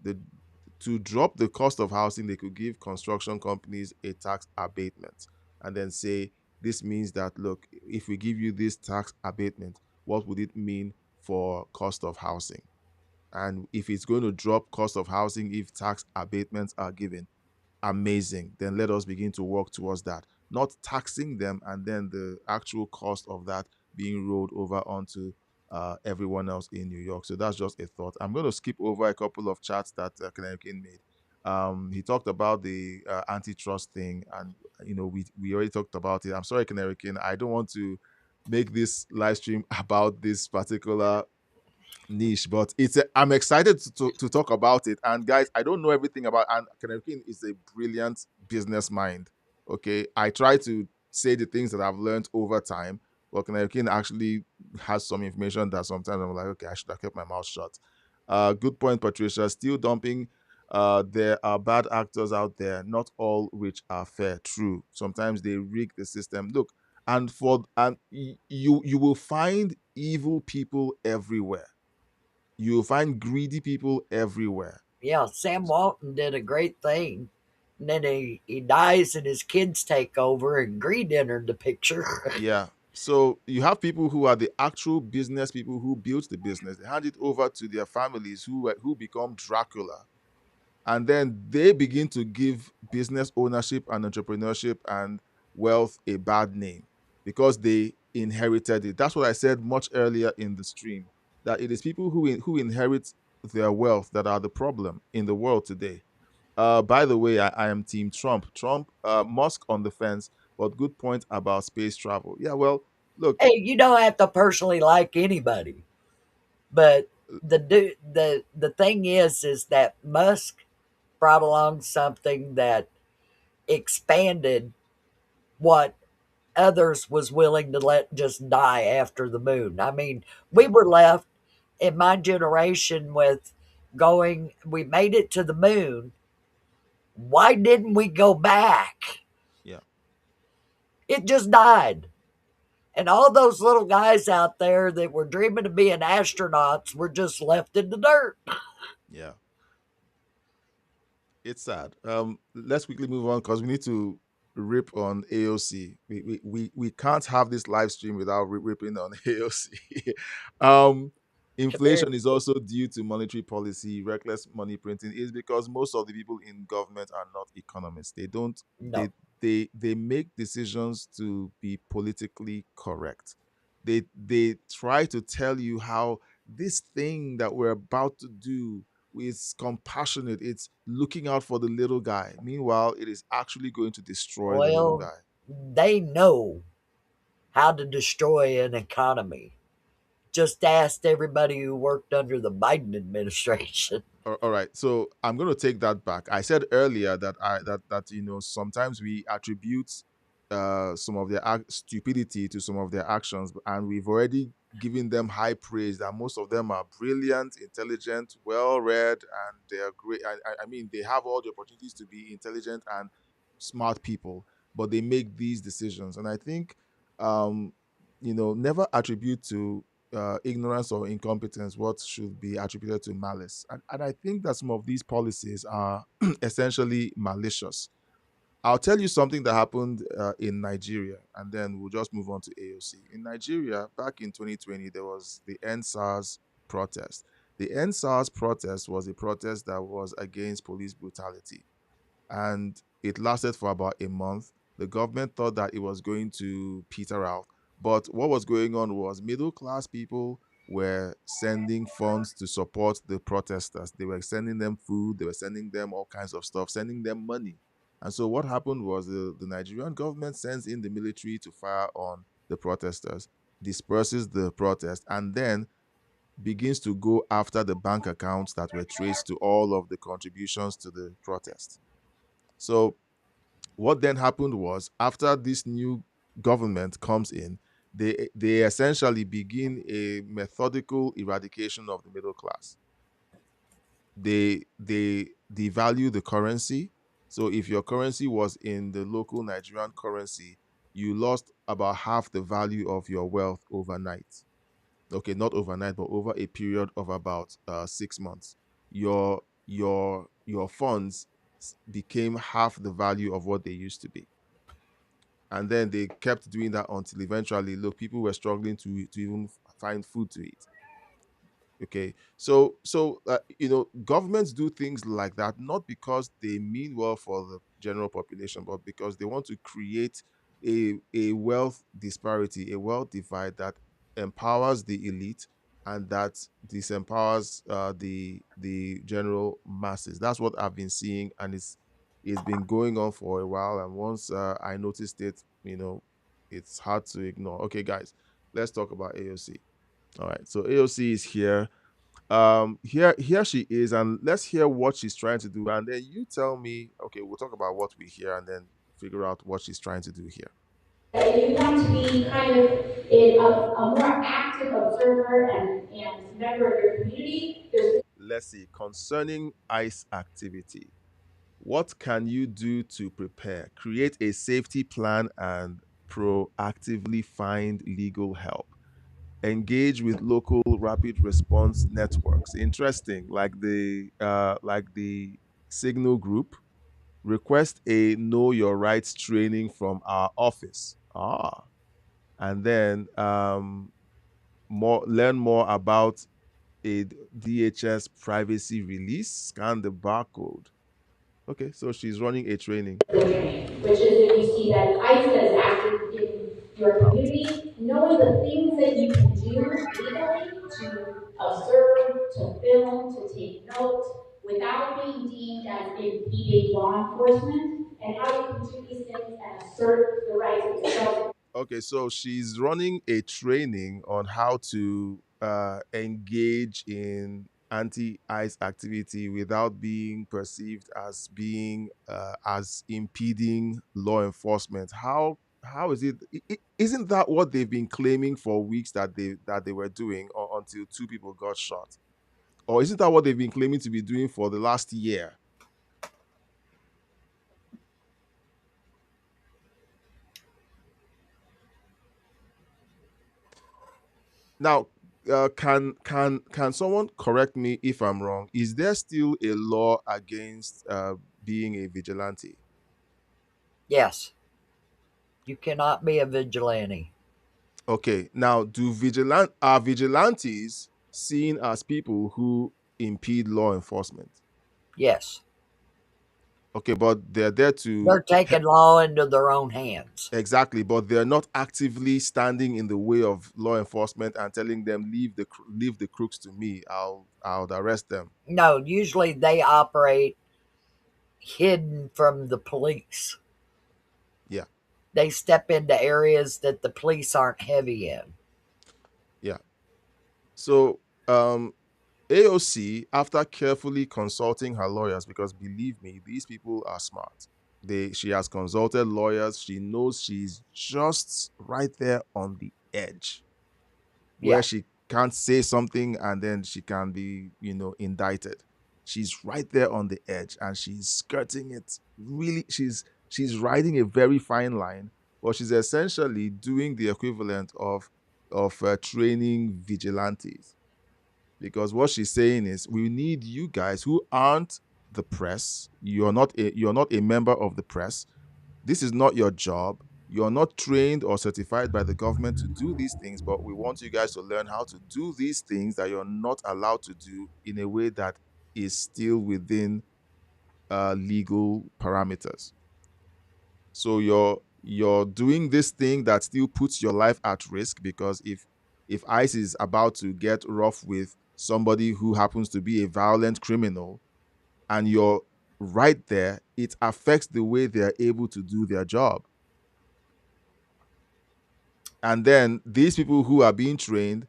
To drop the cost of housing, they could give construction companies a tax abatement and then say, this means that, look, if we give you this tax abatement, what would it mean for cost of housing? And if it's going to drop cost of housing, if tax abatements are given, amazing. Then let us begin to work towards that. Not taxing them and then the actual cost of that being rolled over onto everyone else in New York. So that's just a thought. I'm going to skip over a couple of chats that Kenerikin made. He talked about the antitrust thing, and we already talked about it. I'm sorry, Kenerikin, I don't want to make this live stream about this particular niche, but I'm excited to talk about it. And guys, I don't know everything about, and Kenerikin is a brilliant business mind. Okay, I try to say the things that I've learned over time, but Kenerikin actually has some information that sometimes I'm like, okay, I should have kept my mouth shut. Good point, Patricia. Still dumping. There are bad actors out there. Not all which are fair. True. Sometimes they rig the system. Look, you will find evil people everywhere. You'll find greedy people everywhere. Yeah, Sam Walton did a great thing. And then he dies and his kids take over and greed entered the picture. Yeah. So you have people who are the actual business people who built the business. They hand it over to their families who become Dracula, and then they begin to give business ownership and entrepreneurship and wealth a bad name because they inherited it. That's what I said much earlier in the stream, that it is people who inherit their wealth that are the problem in the world today. By the way, I am Team Trump. Musk on the fence, but good point about space travel. Yeah, well, look, Hey, you don't have to personally like anybody, but the thing is that Musk brought along something that expanded what others was willing to let just die after the moon. I mean, we yeah, were left in my generation with going, we made it to the moon. Why didn't we go back? yeah, It just died. And all those little guys out there that were dreaming of being astronauts were just left in the dirt. yeah. It's sad. Let's quickly move on because we need to rip on AOC. We can't have this live stream without ripping on AOC. um, Come here. Inflation is also due to monetary policy, reckless money printing. Is because most of the people in government are not economists. They don't. They No. they make decisions to be politically correct. They try to tell you how this thing that we're about to do is compassionate. It's looking out for the little guy. Meanwhile, it is actually going to destroy the little Well, guy. they know how to destroy an economy. Just asked everybody who worked under the Biden administration. All right, so I'm going to take that back. I said earlier that sometimes we attribute some of their stupidity to some of their actions, and we've already given them high praise that most of them are brilliant, intelligent, well read, and they are great. I mean, they have all the opportunities to be intelligent and smart people, but they make these decisions, and I think um, never attribute to ignorance or incompetence what should be attributed to malice. And I think that some of these policies are essentially malicious. I'll tell you something that happened in Nigeria, and then we'll just move on to AOC. In Nigeria, back in 2020, there was the NSARS protest. The NSARS protest was a protest that was against police brutality, and it lasted for about a month. The government thought that it was going to peter out, but what was going on was middle class people were sending funds to support the protesters. They were sending them food, they were sending them all kinds of stuff, sending them money. And so what happened was the Nigerian government sends in the military to fire on the protesters, disperses the protest, and then begins to go after the bank accounts that were traced to all of the contributions to the protest. So what then happened was, after this new government comes in, they essentially begin a methodical eradication of the middle class. They devalue the currency. So if your currency was in the local Nigerian currency, you lost about half the value of your wealth overnight. Okay, not overnight, but over a period of about 6 months. Your funds became half the value of what they used to be, and then they kept doing that until eventually, look, people were struggling to even find food to eat. Okay, so governments do things like that not because they mean well for the general population, but because they want to create a wealth disparity, a wealth divide that empowers the elite and that disempowers the general masses. That's what I've been seeing, and it's been going on for a while. And once I noticed it, it's hard to ignore. Okay, guys, let's talk about AOC. All right, so AOC is here. Here she is, and let's hear what she's trying to do, and then you tell me. Okay, we'll talk about what we hear, and then figure out what she's trying to do here. You have to be kind of a more active observer and member of your community. Let's see. Concerning ICE activity, what can you do to prepare? Create a safety plan and proactively find legal help. Engage with local rapid response networks. Interesting, like the Signal Group. Request a Know Your Rights training from our office. Ah, and then learn more about a DHS privacy release, scan the barcode. Okay, so she's running a training. Which is if you see that ICE is active in your community, knowing the things that you can do legally to observe, to film, to take note, without being deemed as impeding law enforcement, and how you can do these things and assert the rights of yourself. Okay, so she's running a training on how to engage in anti-ICE activity without being perceived as being as impeding law enforcement. How is it? Isn't that what they've been claiming for weeks that they were doing until two people got shot? Or isn't that what they've been claiming to be doing for the last year? Now, can someone correct me if I'm wrong? Is there still a law against being a vigilante? Yes. You cannot be a vigilante. Okay. Now, are vigilantes seen as people who impede law enforcement? Yes. Okay, but they're there to They're taking law into their own hands. exactly, but they're not actively standing in the way of law enforcement and telling them leave the crooks to me. I'll arrest them. No, usually they operate hidden from the police. Yeah. They step into areas that the police aren't heavy in. Yeah. So, AOC, after carefully consulting her lawyers, because believe me, these people are smart. She has consulted lawyers. She knows she's just right there on the edge where Yeah. she can't say something and then she can be, indicted. She's right there on the edge and she's skirting it. Really, she's riding a very fine line, but she's essentially doing the equivalent of training vigilantes, because what she's saying is we need you guys who aren't the press. You're not a member of the press. This is not your job. You're not trained or certified by the government to do these things, but we want you guys to learn how to do these things that you're not allowed to do in a way that is still within legal parameters. So you're doing this thing that still puts your life at risk, because if ICE is about to get rough with somebody who happens to be a violent criminal and you're right there, it affects the way they're able to do their job. And then these people who are being trained,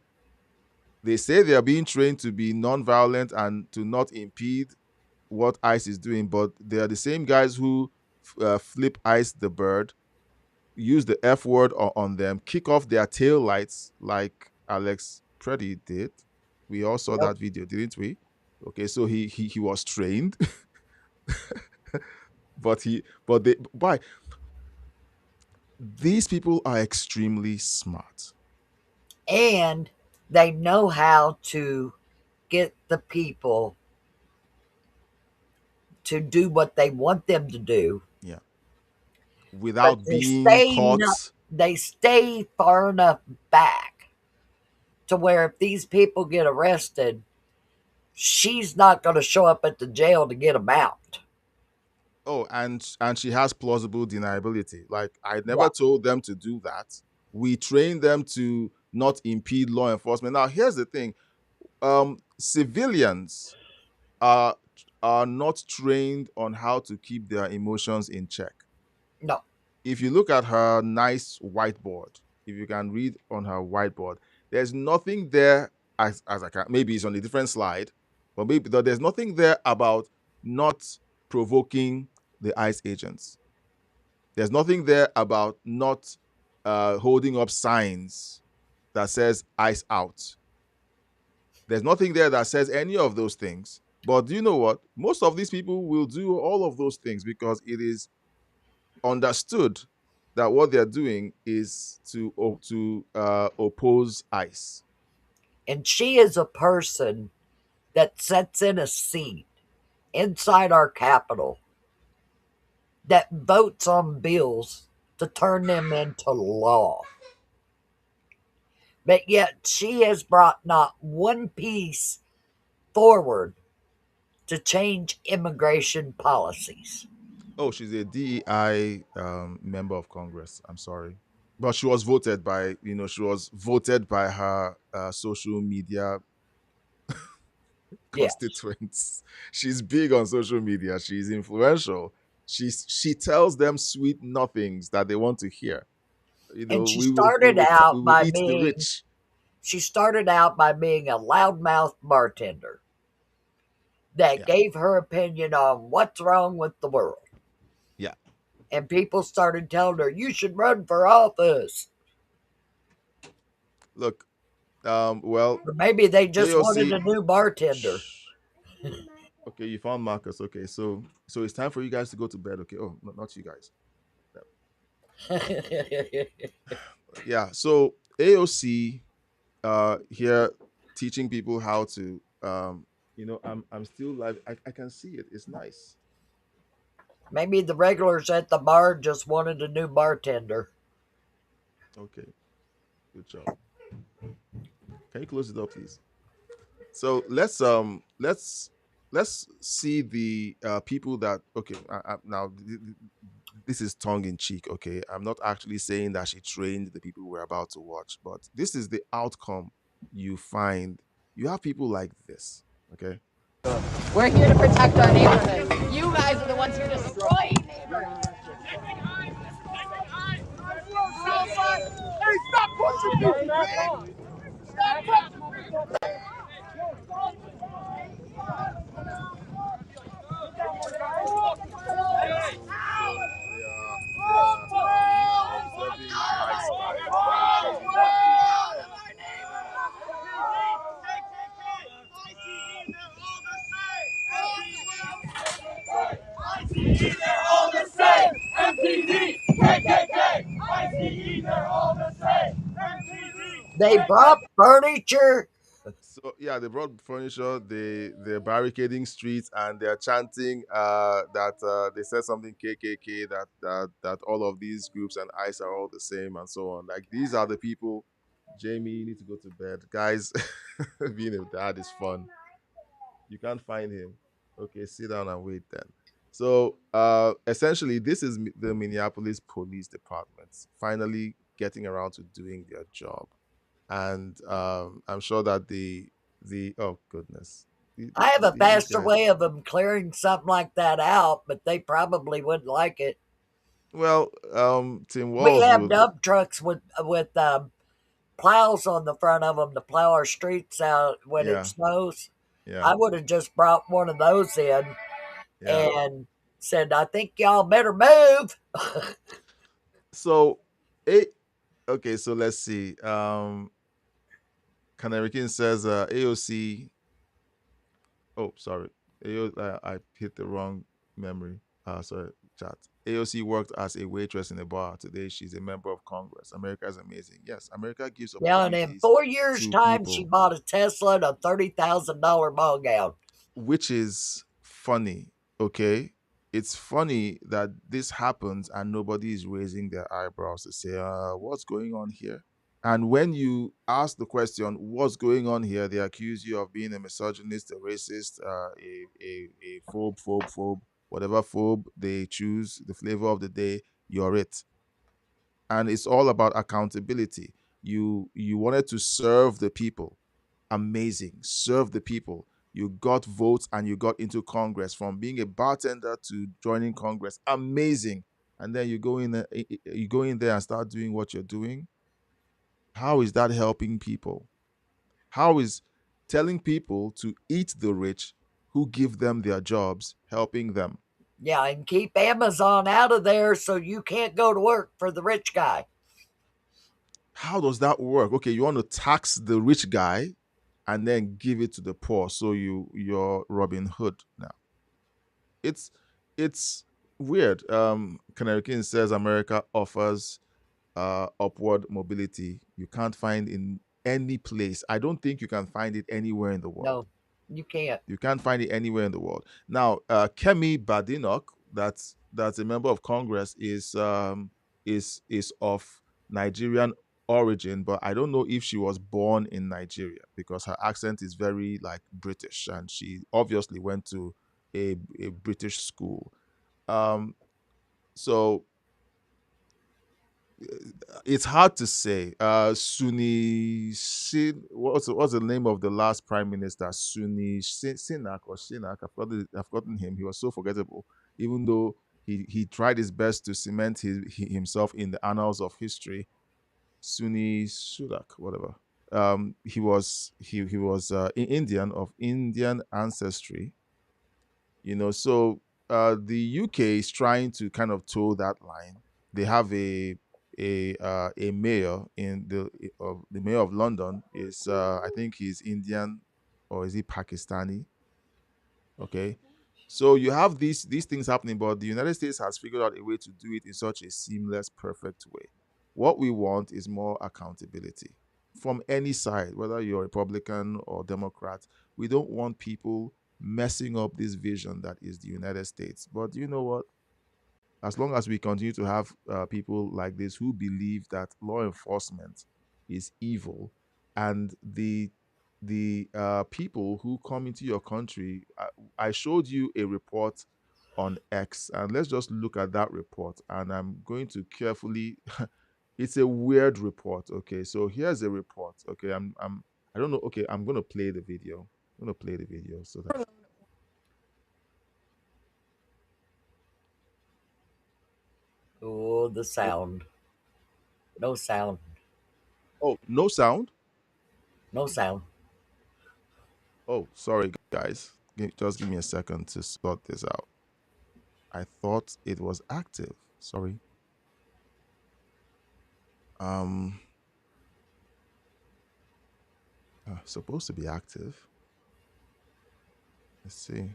they say they are being trained to be non-violent and to not impede what ICE is doing, but they are the same guys who flip ICE the bird, use the F word on them, kick off their tail lights like Alex Preddy did. We all saw that video, didn't we? Okay, so he was trained, but these people are extremely smart, And they know how to get the people to do what they want them to do. yeah, But without being caught. they stay far enough back to where if these people get arrested, she's not going to show up at the jail to get them out. Oh, and she has plausible deniability. Like, I never Yeah. told them to do that. We train them to not impede law enforcement. Now, here's the thing: civilians are not trained on how to keep their emotions in check. No. If you look at her nice whiteboard, if you can read on her whiteboard, there's nothing there as I can. Maybe it's on a different slide, but maybe there's nothing there about not provoking the ICE agents. There's nothing there about not holding up signs that says ICE out. There's nothing there that says any of those things. But do you know what? Most of these people will do all of those things because it is understood that what they're doing is to oppose ICE. And she is a person that sits in a seat inside our Capitol that votes on bills to turn them into law. But yet she has brought not one piece forward to change immigration policies. Oh, she's a DEI member of Congress. I'm sorry, but she was voted by she was voted by her social media Yes. constituents. She's big on social media. She's influential. She tells them sweet nothings that they want to hear. And We will eat the rich. she started out by being a loudmouth bartender that Yeah, gave her opinion on what's wrong with the world. yeah. And people started telling her, you should run for office. Look, well, Or maybe they just wanted AOC. a new bartender. Shh. Okay, you found Marcus. Okay, so it's time for you guys to go to bed. Okay. Oh, not you guys. Yeah. So AOC here teaching people how to I'm still live. I can see it. It's nice. Maybe the regulars at the bar just wanted a new bartender. Okay. Good job. Can you close the door, please? So let's see the people that okay now this is tongue in cheek. Okay, I'm not actually saying that she trained the people we're about to watch, but this is the outcome you find. You have people like this. Okay. We're here to protect our neighborhood. You guys are the ones who are destroying neighborhoods. Hey, stop pushing me, man! Stop touching me! They're all the same. MPD, KKK, ICE, they're all the same. MPD. They brought furniture. So yeah, they brought furniture. They're barricading streets and they're chanting that they said something KKK that all of these groups and ICE are all the same and so on. Like these are the people. Jamie, you need to go to bed, guys. Being a dad is fun. You can't find him. Okay, sit down and wait then. So essentially, this is the Minneapolis Police Department finally getting around to doing their job, and I'm sure that the oh goodness, I have a these faster guys. way of them clearing something like that out, but they probably wouldn't like it. Well, Tim We Walls have would. dump trucks with plows on the front of them to plow our streets out when it Yeah, snows. yeah, I would have just brought one of those in yeah. and said, I think y'all better move. So, it okay. So let's see. Canary King says AOC. Oh, sorry. I hit the wrong memory. Sorry, chat. AOC worked as a waitress in a bar. Today, she's a member of Congress. America is amazing. Yes, America gives Yeah, and in opportunities 4 years' to time, she people, bought a Tesla and a $30,000 ball gown. which is funny. Okay, it's funny that this happens and nobody is raising their eyebrows to say, "What's going on here?" And when you ask the question, what's going on here, they accuse you of being a misogynist, a racist, a phobe, whatever phobe they choose, the flavor of the day, you're it. And it's all about accountability. You wanted to serve the people. Amazing. Serve the people. You got votes and you got into Congress from being a bartender to joining Congress. Amazing. And then you go in there and start doing what you're doing. How is that helping people? How is telling people to eat the rich who give them their jobs helping them? Yeah, and keep Amazon out of there so you can't go to work for the rich guy. How does that work? Okay, you want to tax the rich guy and then give it to the poor. So you're Robin Hood now. It's weird. Canary King says America offers upward mobility you can't find in any place. I don't think you can find it anywhere in the world. No, you can't. You can't find it anywhere in the world. Now, Kemi Badenoch, that's a member of Congress, is of Nigerian origin, but I don't know if she was born in Nigeria because her accent is very like British, and she obviously went to a British school. Um, so it's hard to say. Sunni Shin, what's the name of the last prime minister? Sinak or Shinak. I've forgotten him. He was so forgettable, even though he tried his best to cement himself in the annals of history. Sunni Sudak, whatever. He was Indian of Indian ancestry. So the UK is trying to kind of toe that line. They have a mayor in the mayor of London is I think he's Indian or is he Pakistani? Okay. So you have these things happening, but the United States has figured out a way to do it in such a seamless, perfect way. What we want is more accountability from any side, whether you're Republican or Democrat. We don't want people messing up this vision that is the United States. But you know what? As long as we continue to have people like this who believe that law enforcement is evil, and the people who come into your country, I showed you a report on X, and let's just look at that report. And I'm going to carefully. It's a weird report. Okay, so here's a report. Okay, I don't know. Okay, I'm gonna play the video. I'm gonna play the video so that. Oh, the Oh, sound. No sound. oh, no sound. No sound. Oh, sorry, guys. Just give me a second to sort this out. I thought it was active. Sorry. Um, supposed to be active. Let's see.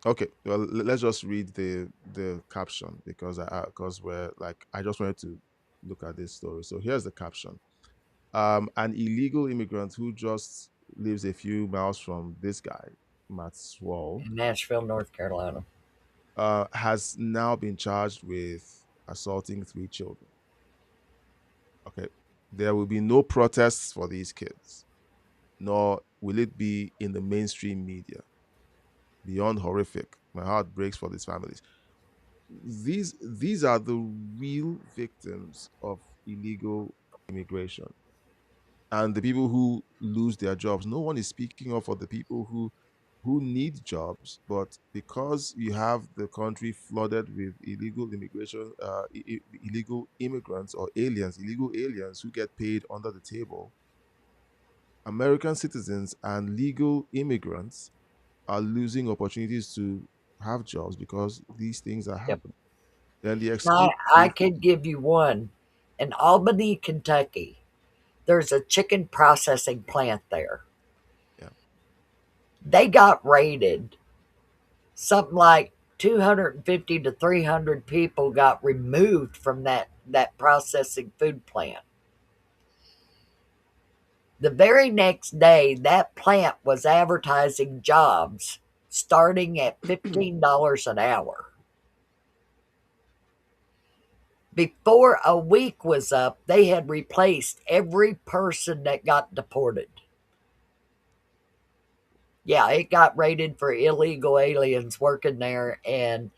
Okay, well, let's just read the caption because we're like I just wanted to look at this story. So here's the caption. An illegal immigrant who just lives a few miles from this guy, Matt Swall, In Nashville, North Carolina. has now been charged with assaulting 3 children. Okay. There will be no protests for these kids, nor will it be in the mainstream media. Beyond horrific. My heart breaks for these families. These are the real victims of illegal immigration and the people who lose their jobs. No one is speaking up for the people who need jobs, but because you have the country flooded with illegal immigration, illegal immigrants or aliens, illegal aliens who get paid under the table, American citizens and legal immigrants are losing opportunities to have jobs because these things are Yep. happening. Then the Now, excuse I is, could give you one. In Albany, Kentucky, there's a chicken processing plant there. yeah, They got raided. Something like 250 to 300 people got removed from that processing food plant. The very next day, that plant was advertising jobs starting at $15 an hour. Before a week was up, they had replaced every person that got deported. Yeah, it got raided for illegal aliens working there, and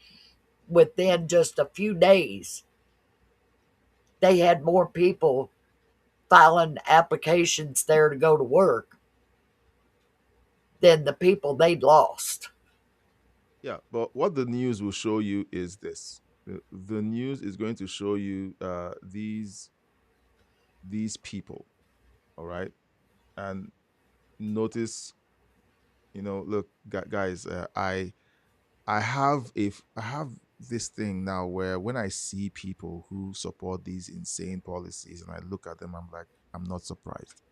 within just a few days, they had more people filing applications there to go to work than the people they'd lost. yeah. But what the news will show you is this: the news is going to show you these people, all right, and notice, look, guys, I have this thing now where when I see people who support these insane policies and I look at them, I'm like, I'm not surprised.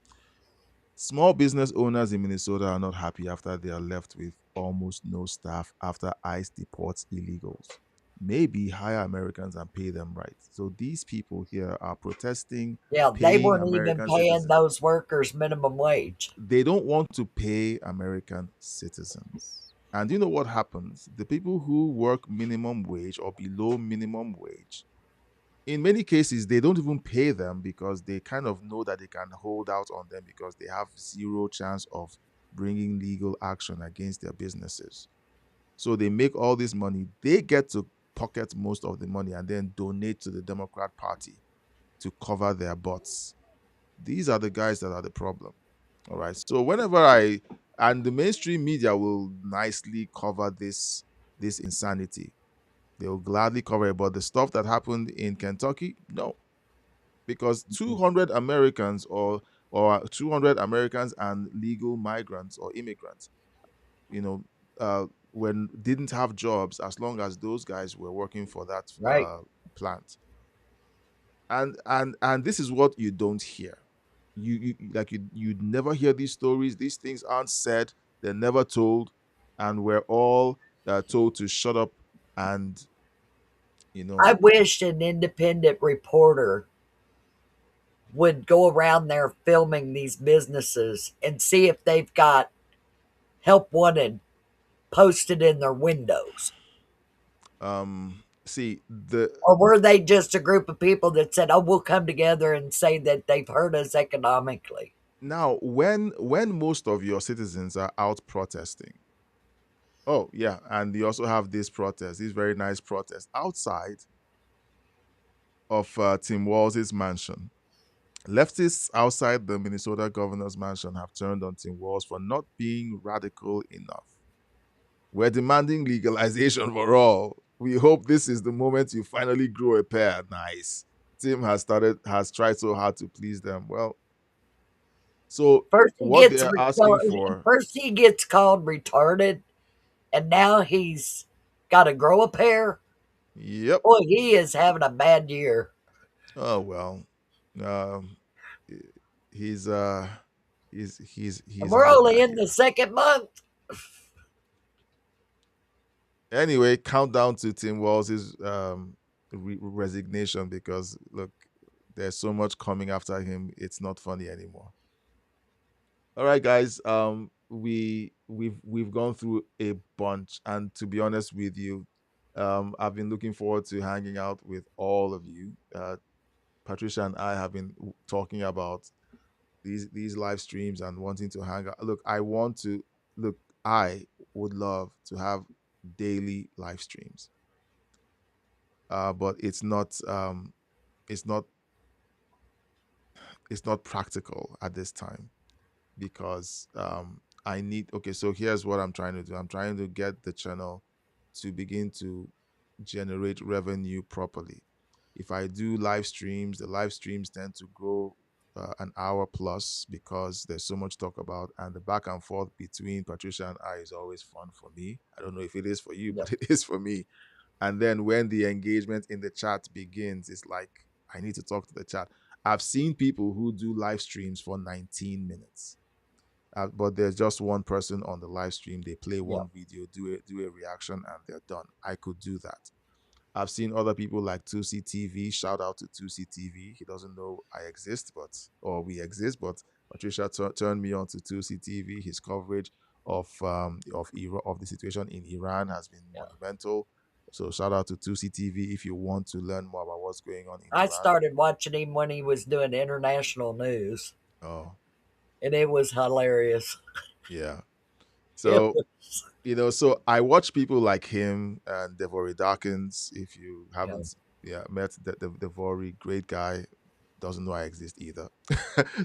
Small business owners in Minnesota are not happy after they are left with almost no staff after ICE deports illegals. Maybe hire Americans and pay them right. So these people here are protesting Yeah, they paying weren't even American paying citizens. those workers minimum wage. They don't want to pay American citizens. And you know what happens? The people who work minimum wage or below minimum wage, In many cases, they don't even pay them because they kind of know that they can hold out on them because they have zero chance of bringing legal action against their businesses. So they make all this money. They get to pocket most of the money and then donate to the Democrat Party to cover their butts. These are the guys that are the problem. All right. So whenever and the mainstream media will nicely cover this insanity. They'll gladly cover it. But the stuff that happened in Kentucky, no. Because 200 Americans or 200 Americans and legal migrants or immigrants, you know, when didn't have jobs as long as those guys were working for that Right. plant. And this is what you don't hear. You'd never hear these stories. These things aren't said. They're never told, and we're all told to shut up. And you I know, wish an independent reporter would go around there filming these businesses and see if they've got help wanted posted in their windows. see the Or were they just a group of people that said, oh, we'll come together and say that they've hurt us economically? now when most of your citizens are out protesting. Oh yeah, and you also have this protest, this very nice protest outside of Tim Walz's mansion. Leftists outside the Minnesota governor's mansion have turned on Tim Walz for not being radical enough. We're demanding legalization for all. We hope this is the moment you finally grow a pair. Nice. Tim has tried so hard to please them. Well, so First he what gets they're asking for, first he gets called retarded, and now he's got to grow a pair. yep. Boy, he is having a bad year. Oh well. Um he's And he's we're had a only bad in the year. second month. Anyway, countdown to Tim Walz's resignation because look, there's so much coming after him. It's not funny anymore. All right, guys. We've gone through a bunch, and to be honest with you, I've been looking forward to hanging out with all of you. Patricia and I have been talking about these live streams and wanting to hang out. Look, I want to look. I would love to have daily live streams, but it's not it's not practical at this time because I need. Okay, so here's what I'm trying to do. I'm trying to get the channel to begin to generate revenue properly. If I do live streams, the live streams tend to grow an hour plus because there's so much talk about, and the back and forth between Patricia and I is always fun for me. I don't know if it is for you, Yep. but it is for me. And then when the engagement in the chat begins, it's like I need to talk to the chat. I've seen people who do live streams for 19 minutes. But there's just one person on the live stream. They play Yep. one video, do a reaction, and they're done. I could do that. I've seen other people like 2C TV. Shout out to 2C TV. He doesn't know I exist, or we exist, but Patricia turned me on to 2C TV. His coverage of the situation in Iran has been Yeah. monumental. So shout out to 2C TV if you want to learn more about what's going on in I Iran. started watching him when he was doing international news, Oh, and it was hilarious. yeah. It So was, so I watch people like him and Devory Dawkins. If you yeah. haven't, met Devory, great guy, doesn't know I exist either.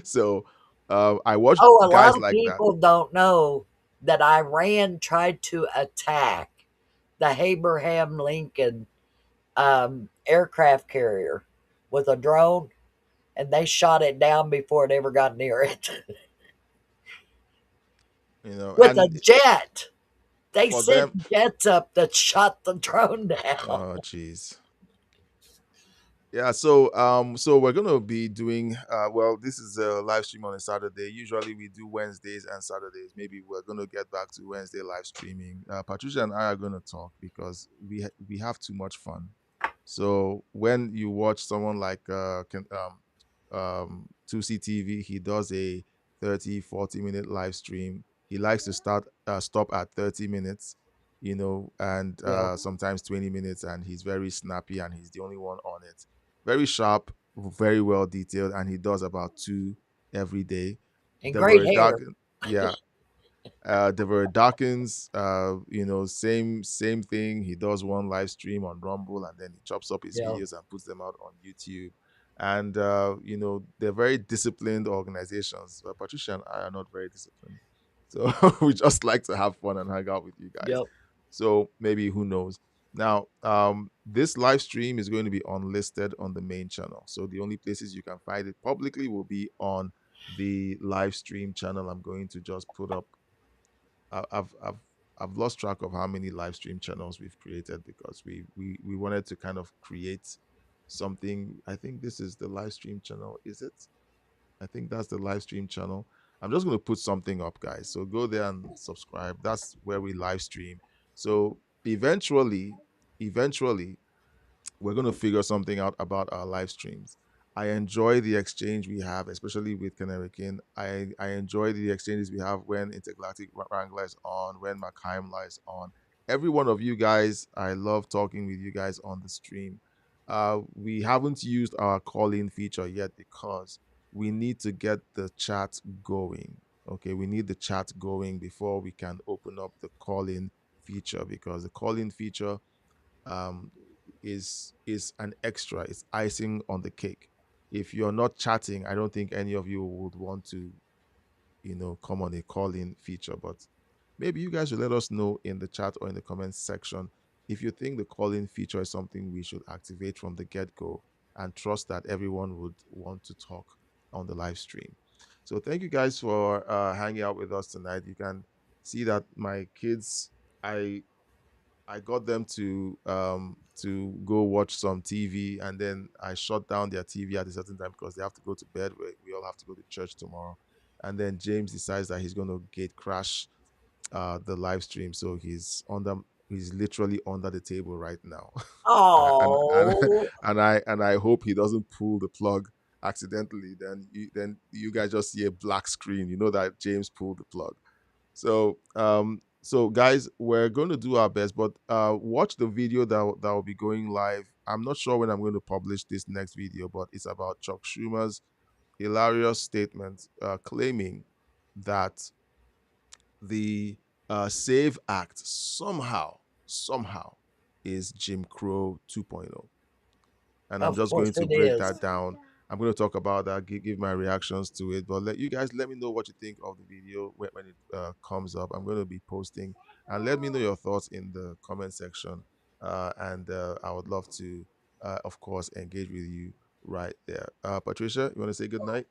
So I watch Oh, a lot guys of like that. people don't know that Iran tried to attack the Abraham Lincoln aircraft carrier with a drone, and they shot it down before it ever got near it. With a And jet. They for them, sent jets up that shot the drone down. oh jeez. Yeah, so we're gonna be doing well, this is a live stream on a Saturday. Usually we do Wednesdays and Saturdays. Maybe we're gonna get back to Wednesday live streaming. Patricia and I are gonna talk because we have too much fun. So when you watch someone like 2C TV, he does a 30-40 minute live stream. He likes to stop at 30 minutes, and Yeah. sometimes 20 minutes, and he's very snappy and he's the only one on it. very sharp, very well detailed, and he does about two every day. And great Deborah hair. Dawkins, yeah, Deborah Dawkins, same thing. He does one live stream on Rumble, and then he chops up his Yeah. videos and puts them out on YouTube. And they're very disciplined organizations. Patricia and I are not very disciplined, so we just like to have fun and hang out with you guys. Yep. So maybe who knows? Now, this live stream is going to be unlisted on the main channel. So the only places you can find it publicly will be on the live stream channel. I'm going to just put up. I- I've I've I've lost track of how many live stream channels we've created because we wanted to kind of create something. I think this is the live stream channel. Is it? I think that's the live stream channel. I'm just going to put something up, guys. So go there and subscribe. That's where we live stream. So eventually, we're going to figure something out about our live streams. I enjoy the exchange we have, especially with Canary King. I enjoy the exchanges we have when Intergalactic Wrangler is on, when Makhaimla is on. Every one of you guys, I love talking with you guys on the stream. We haven't used our call-in feature yet because we need to get the chat going. Okay, we need the chat going before we can open up the call-in feature because the call-in feature um, is an extra. It's icing on the cake. If you're not chatting, I don't think any of you would want to, come on a call-in feature. But maybe you guys will let us know in the chat or in the comments section if you think the call-in feature is something we should activate from the get-go and trust that everyone would want to talk on the live stream. So thank you guys for hanging out with us tonight. You can see that my kids, I got them to go watch some TV, and then I shut down their TV at a certain time because they have to go to bed. We all have to go to church tomorrow, and then James decides that he's going to gate crash the live stream, so he's literally under the table right now. and Oh. and I hope he doesn't pull the plug accidentally. Then you guys just see a black screen. You know that James pulled the plug. So guys, we're going to do our best, but watch the video that will be going live. I'm not sure when I'm going to publish this next video, but it's about Chuck Schumer's hilarious statement claiming that the Save Act somehow is Jim Crow 2.0, and I'm Of just course going to it break is. that down. I'm going to talk about that, give my reactions to it. But let you guys let me know what you think of the video when it comes up. I'm going to be posting, and let me know your thoughts in the comment section. And I would love to, of course, engage with you right there. Patricia, you want to say good night?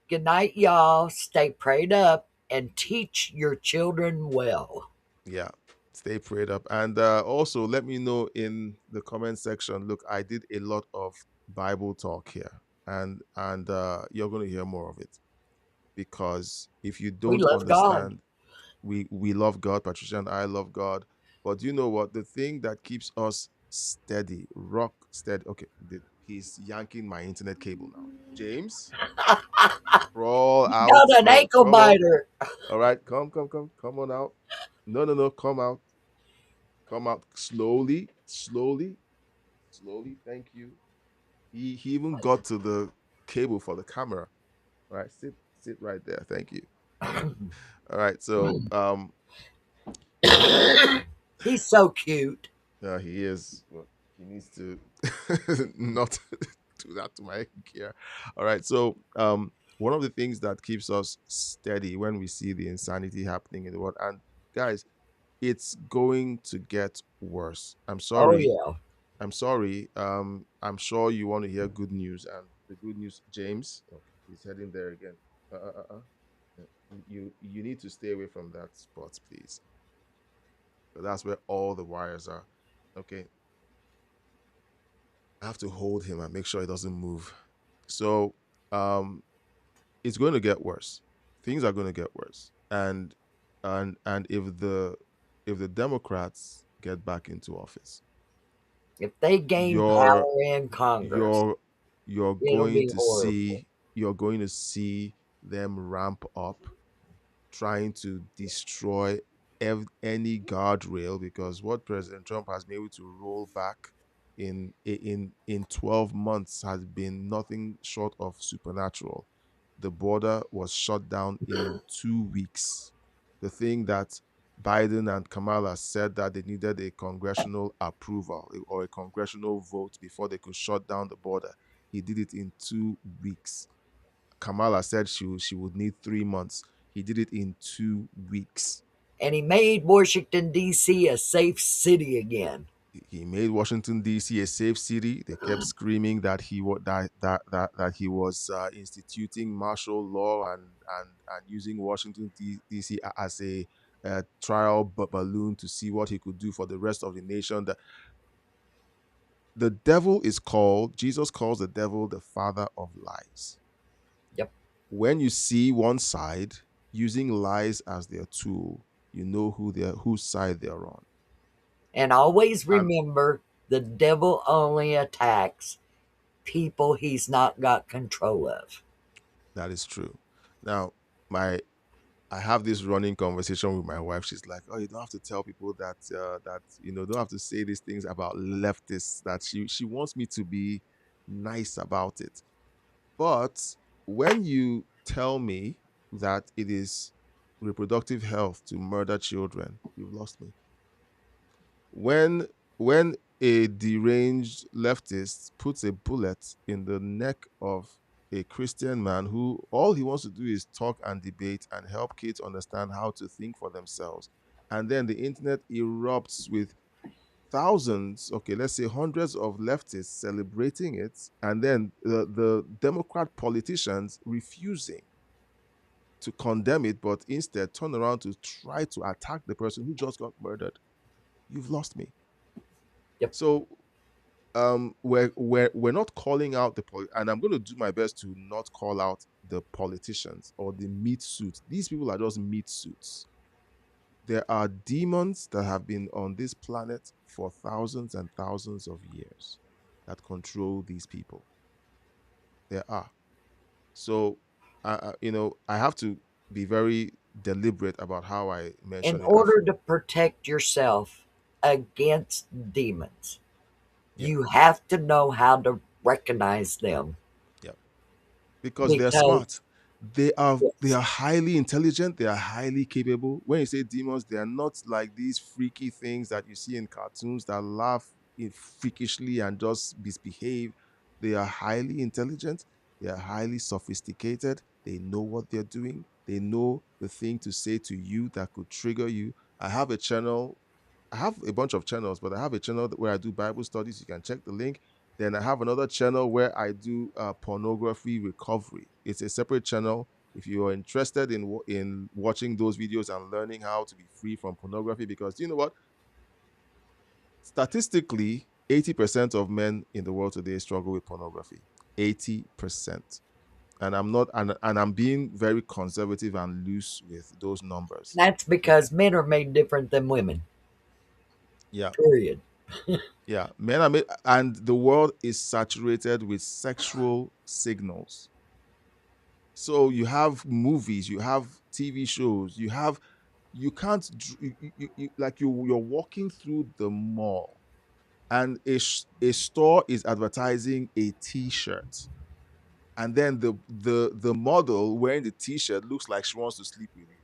Good night, y'all. Stay prayed up and teach your children well. Yeah, stay prayed up, and also let me know in the comment section. Look, I did a lot of Bible talk here, and you're going to hear more of it because if you We don't love God. understand, we love God. Patricia and I love God, but you know what? The thing that keeps us steady, rock steady. Okay, he's yanking my internet cable now. James, crawl You out, got an brother. ankle Come on. biter. All right, come on out. No, come out. Come out slowly. Thank you. He even got to the cable for the camera. All right, sit right there. Thank you. All right, so He's so cute. yeah, he is. But he needs to not do that to my gear. All right, so one of the things that keeps us steady when we see the insanity happening in the world, and guys, it's going to get worse. I'm Oh, sorry. yeah. I'm sorry. I'm sure you want to hear good news, and the good news, James. Okay, he's heading there again. You need to stay away from that spot, please. So that's where all the wires are. Okay, I have to hold him and make sure he doesn't move. So, it's going to get worse. Things are going to get worse, and if the Democrats get back into office, If they gain you're power in Congress, you're you're it'll going be to horrible. see you're going to see them ramp up trying to destroy any guardrail because what President Trump has been able to roll back in 12 months has been nothing short of supernatural. The border was shut down in 2 weeks. The thing that Biden and Kamala said that they needed a congressional approval or a congressional vote before they could shut down the border, he did it in 2 weeks. Kamala said she would need 3 months. He did it in 2 weeks. And he made Washington, D.C. a safe city again. He made Washington D.C. a safe city. They kept screaming that that he was instituting martial law and using Washington D.C. as a trial balloon to see what he could do for the rest of the nation. The devil is called, Jesus calls the devil the father of lies. Yep. When you see one side using lies as their tool, you know whose side they're on. And always remember, the devil only attacks people he's not got control of. That is true. Now, I have this running conversation with my wife. She's like, "Oh, you don't have to tell people that don't have to say these things about leftists." That she wants me to be nice about it. But when you tell me that it is reproductive health to murder children, you've lost me. When a deranged leftist puts a bullet in the neck of a Christian man who all he wants to do is talk and debate and help kids understand how to think for themselves, and then the internet erupts with thousands, okay, let's say hundreds of leftists celebrating it, and then the Democrat politicians refusing to condemn it, but instead turn around to try to attack the person who just got murdered, you've lost me. Yep. So we're not calling out and I'm going to do my best to not call out the politicians or the meat suits. These people are just meat suits. There are demons that have been on this planet for thousands and thousands of years that control these people. There are. So I have to be very deliberate about how I In mention it. order to protect yourself against demons, you have to know how to recognize them. Yeah. Because they're smart. They are Yes. highly intelligent, they are highly capable. When you say demons, they are not like these freaky things that you see in cartoons that laugh freakishly and just misbehave. They are highly intelligent, they are highly sophisticated, they know what they're doing, they know the thing to say to you that could trigger you. I have a channel, I have a bunch of channels, but I have a channel where I do Bible studies. You can check the link. Then I have another channel where I do pornography recovery. It's a separate channel. If you are interested in watching those videos and learning how to be free from pornography, because you know what? Statistically, 80% of men in the world today struggle with pornography. 80%. And I'm being very conservative and loose with those numbers. That's because men are made different than women. Yeah. Period. Yeah, men are made, and the world is saturated with sexual signals. So you have movies, you have TV shows, you can't like you're walking through the mall, and a store is advertising a T-shirt, and then the model wearing the T-shirt looks like she wants to sleep with you.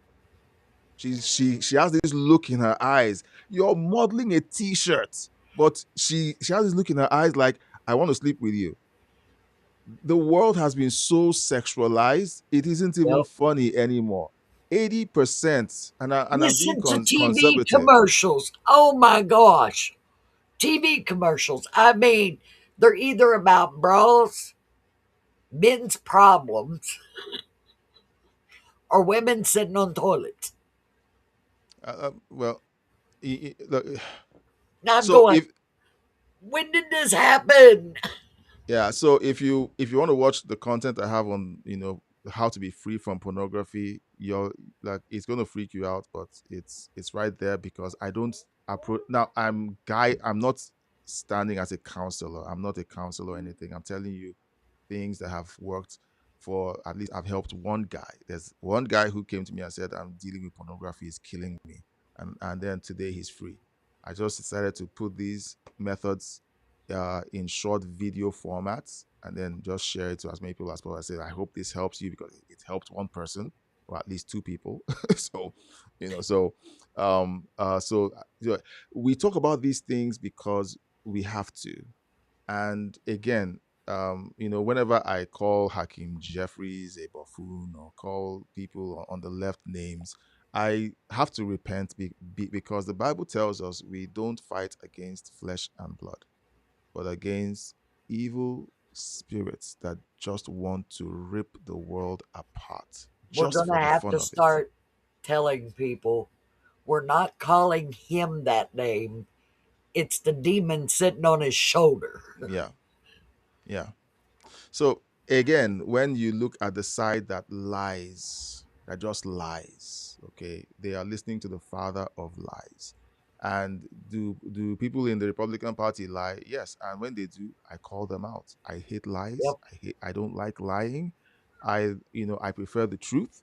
She has this look in her eyes. You're modeling a T-shirt, but she has this look in her eyes like, I want to sleep with you. The world has been so sexualized, it isn't even Yep. funny anymore. 80%, and I'm being Listen to TV conservative. commercials. Oh my gosh. TV commercials. I mean, they're either about bras, men's problems, or women sitting on toilets. Well, look, Now I'm so going, if when did this happen? yeah, so if you want to watch the content I have on, how to be free from pornography, you're like, it's going to freak you out, but it's right there, because I don't approach now. I'm not standing as a counselor. I'm not a counselor or anything. I'm telling you things that have worked. For at least I've helped one guy. There's one guy who came to me and said, I'm dealing with pornography, it's killing me. And then today he's free. I just decided to put these methods in short video formats, and then just share it to as many people as possible. I say, I hope this helps you because it helped one person or at least two people. So, we talk about these things because we have to. And again, whenever I call Hakeem Jeffries a buffoon or call people on the left names, I have to repent because the Bible tells us we don't fight against flesh and blood, but against evil spirits that just want to rip the world apart We're just going to for the have fun to of it. start telling people we're not calling him that name. It's the demon sitting on his shoulder. Yeah. Yeah. So again, when you look at the side that lies, that just lies, okay, they are listening to the father of lies. And do people in the Republican Party lie? Yes. And when they do, I call them out. I hate lies. Yep. I don't like lying. I prefer the truth.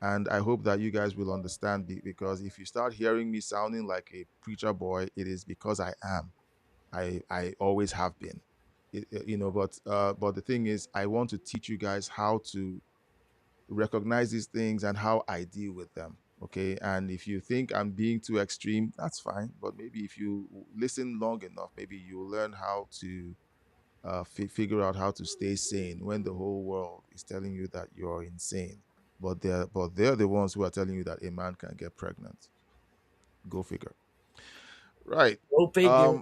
And I hope that you guys will understand because if you start hearing me sounding like a preacher boy, it is because I am. I always have been. But the thing is, I want to teach you guys how to recognize these things and how I deal with them. Okay, and if you think I'm being too extreme, that's fine. But maybe if you listen long enough, maybe you'll learn how to figure out how to stay sane when the whole world is telling you that you're insane. But they're the ones who are telling you that a man can get pregnant. Go figure. Right. Go figure.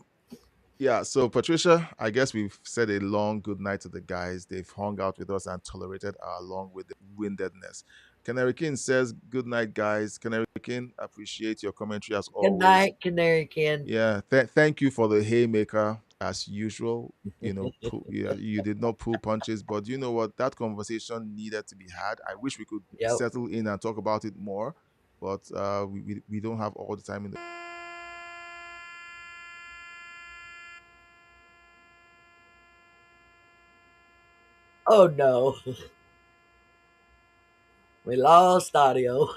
Yeah, so Patricia, I guess we've said a long good night to the guys. They've hung out with us and tolerated our long windedness. Canary King says, good night, guys. Canary King, appreciate your commentary as Good always. night, Canary King. Yeah, thank you for the haymaker as usual. You did not pull punches, but you know what? That conversation needed to be had. I wish we could settle in and talk about it more, but we don't have all the time in the. Oh no. We lost audio.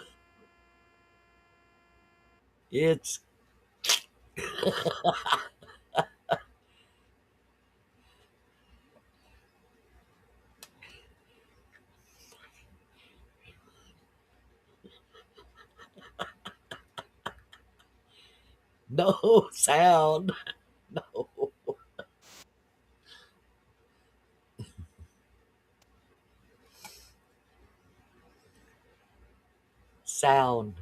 It's no sound. No. Sound.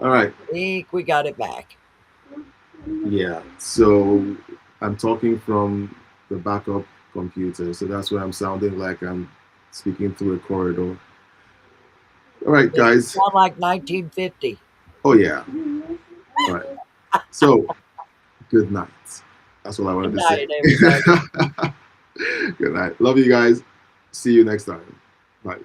All right. I think we got it back. Yeah. So I'm talking from the backup computer. So that's why I'm sounding like I'm speaking through a corridor. All right, guys. Sound like 1950. Oh, yeah. All right. So good night. That's all I wanted Good to night, say. everybody. Good night. Love you guys. See you next time. Bye.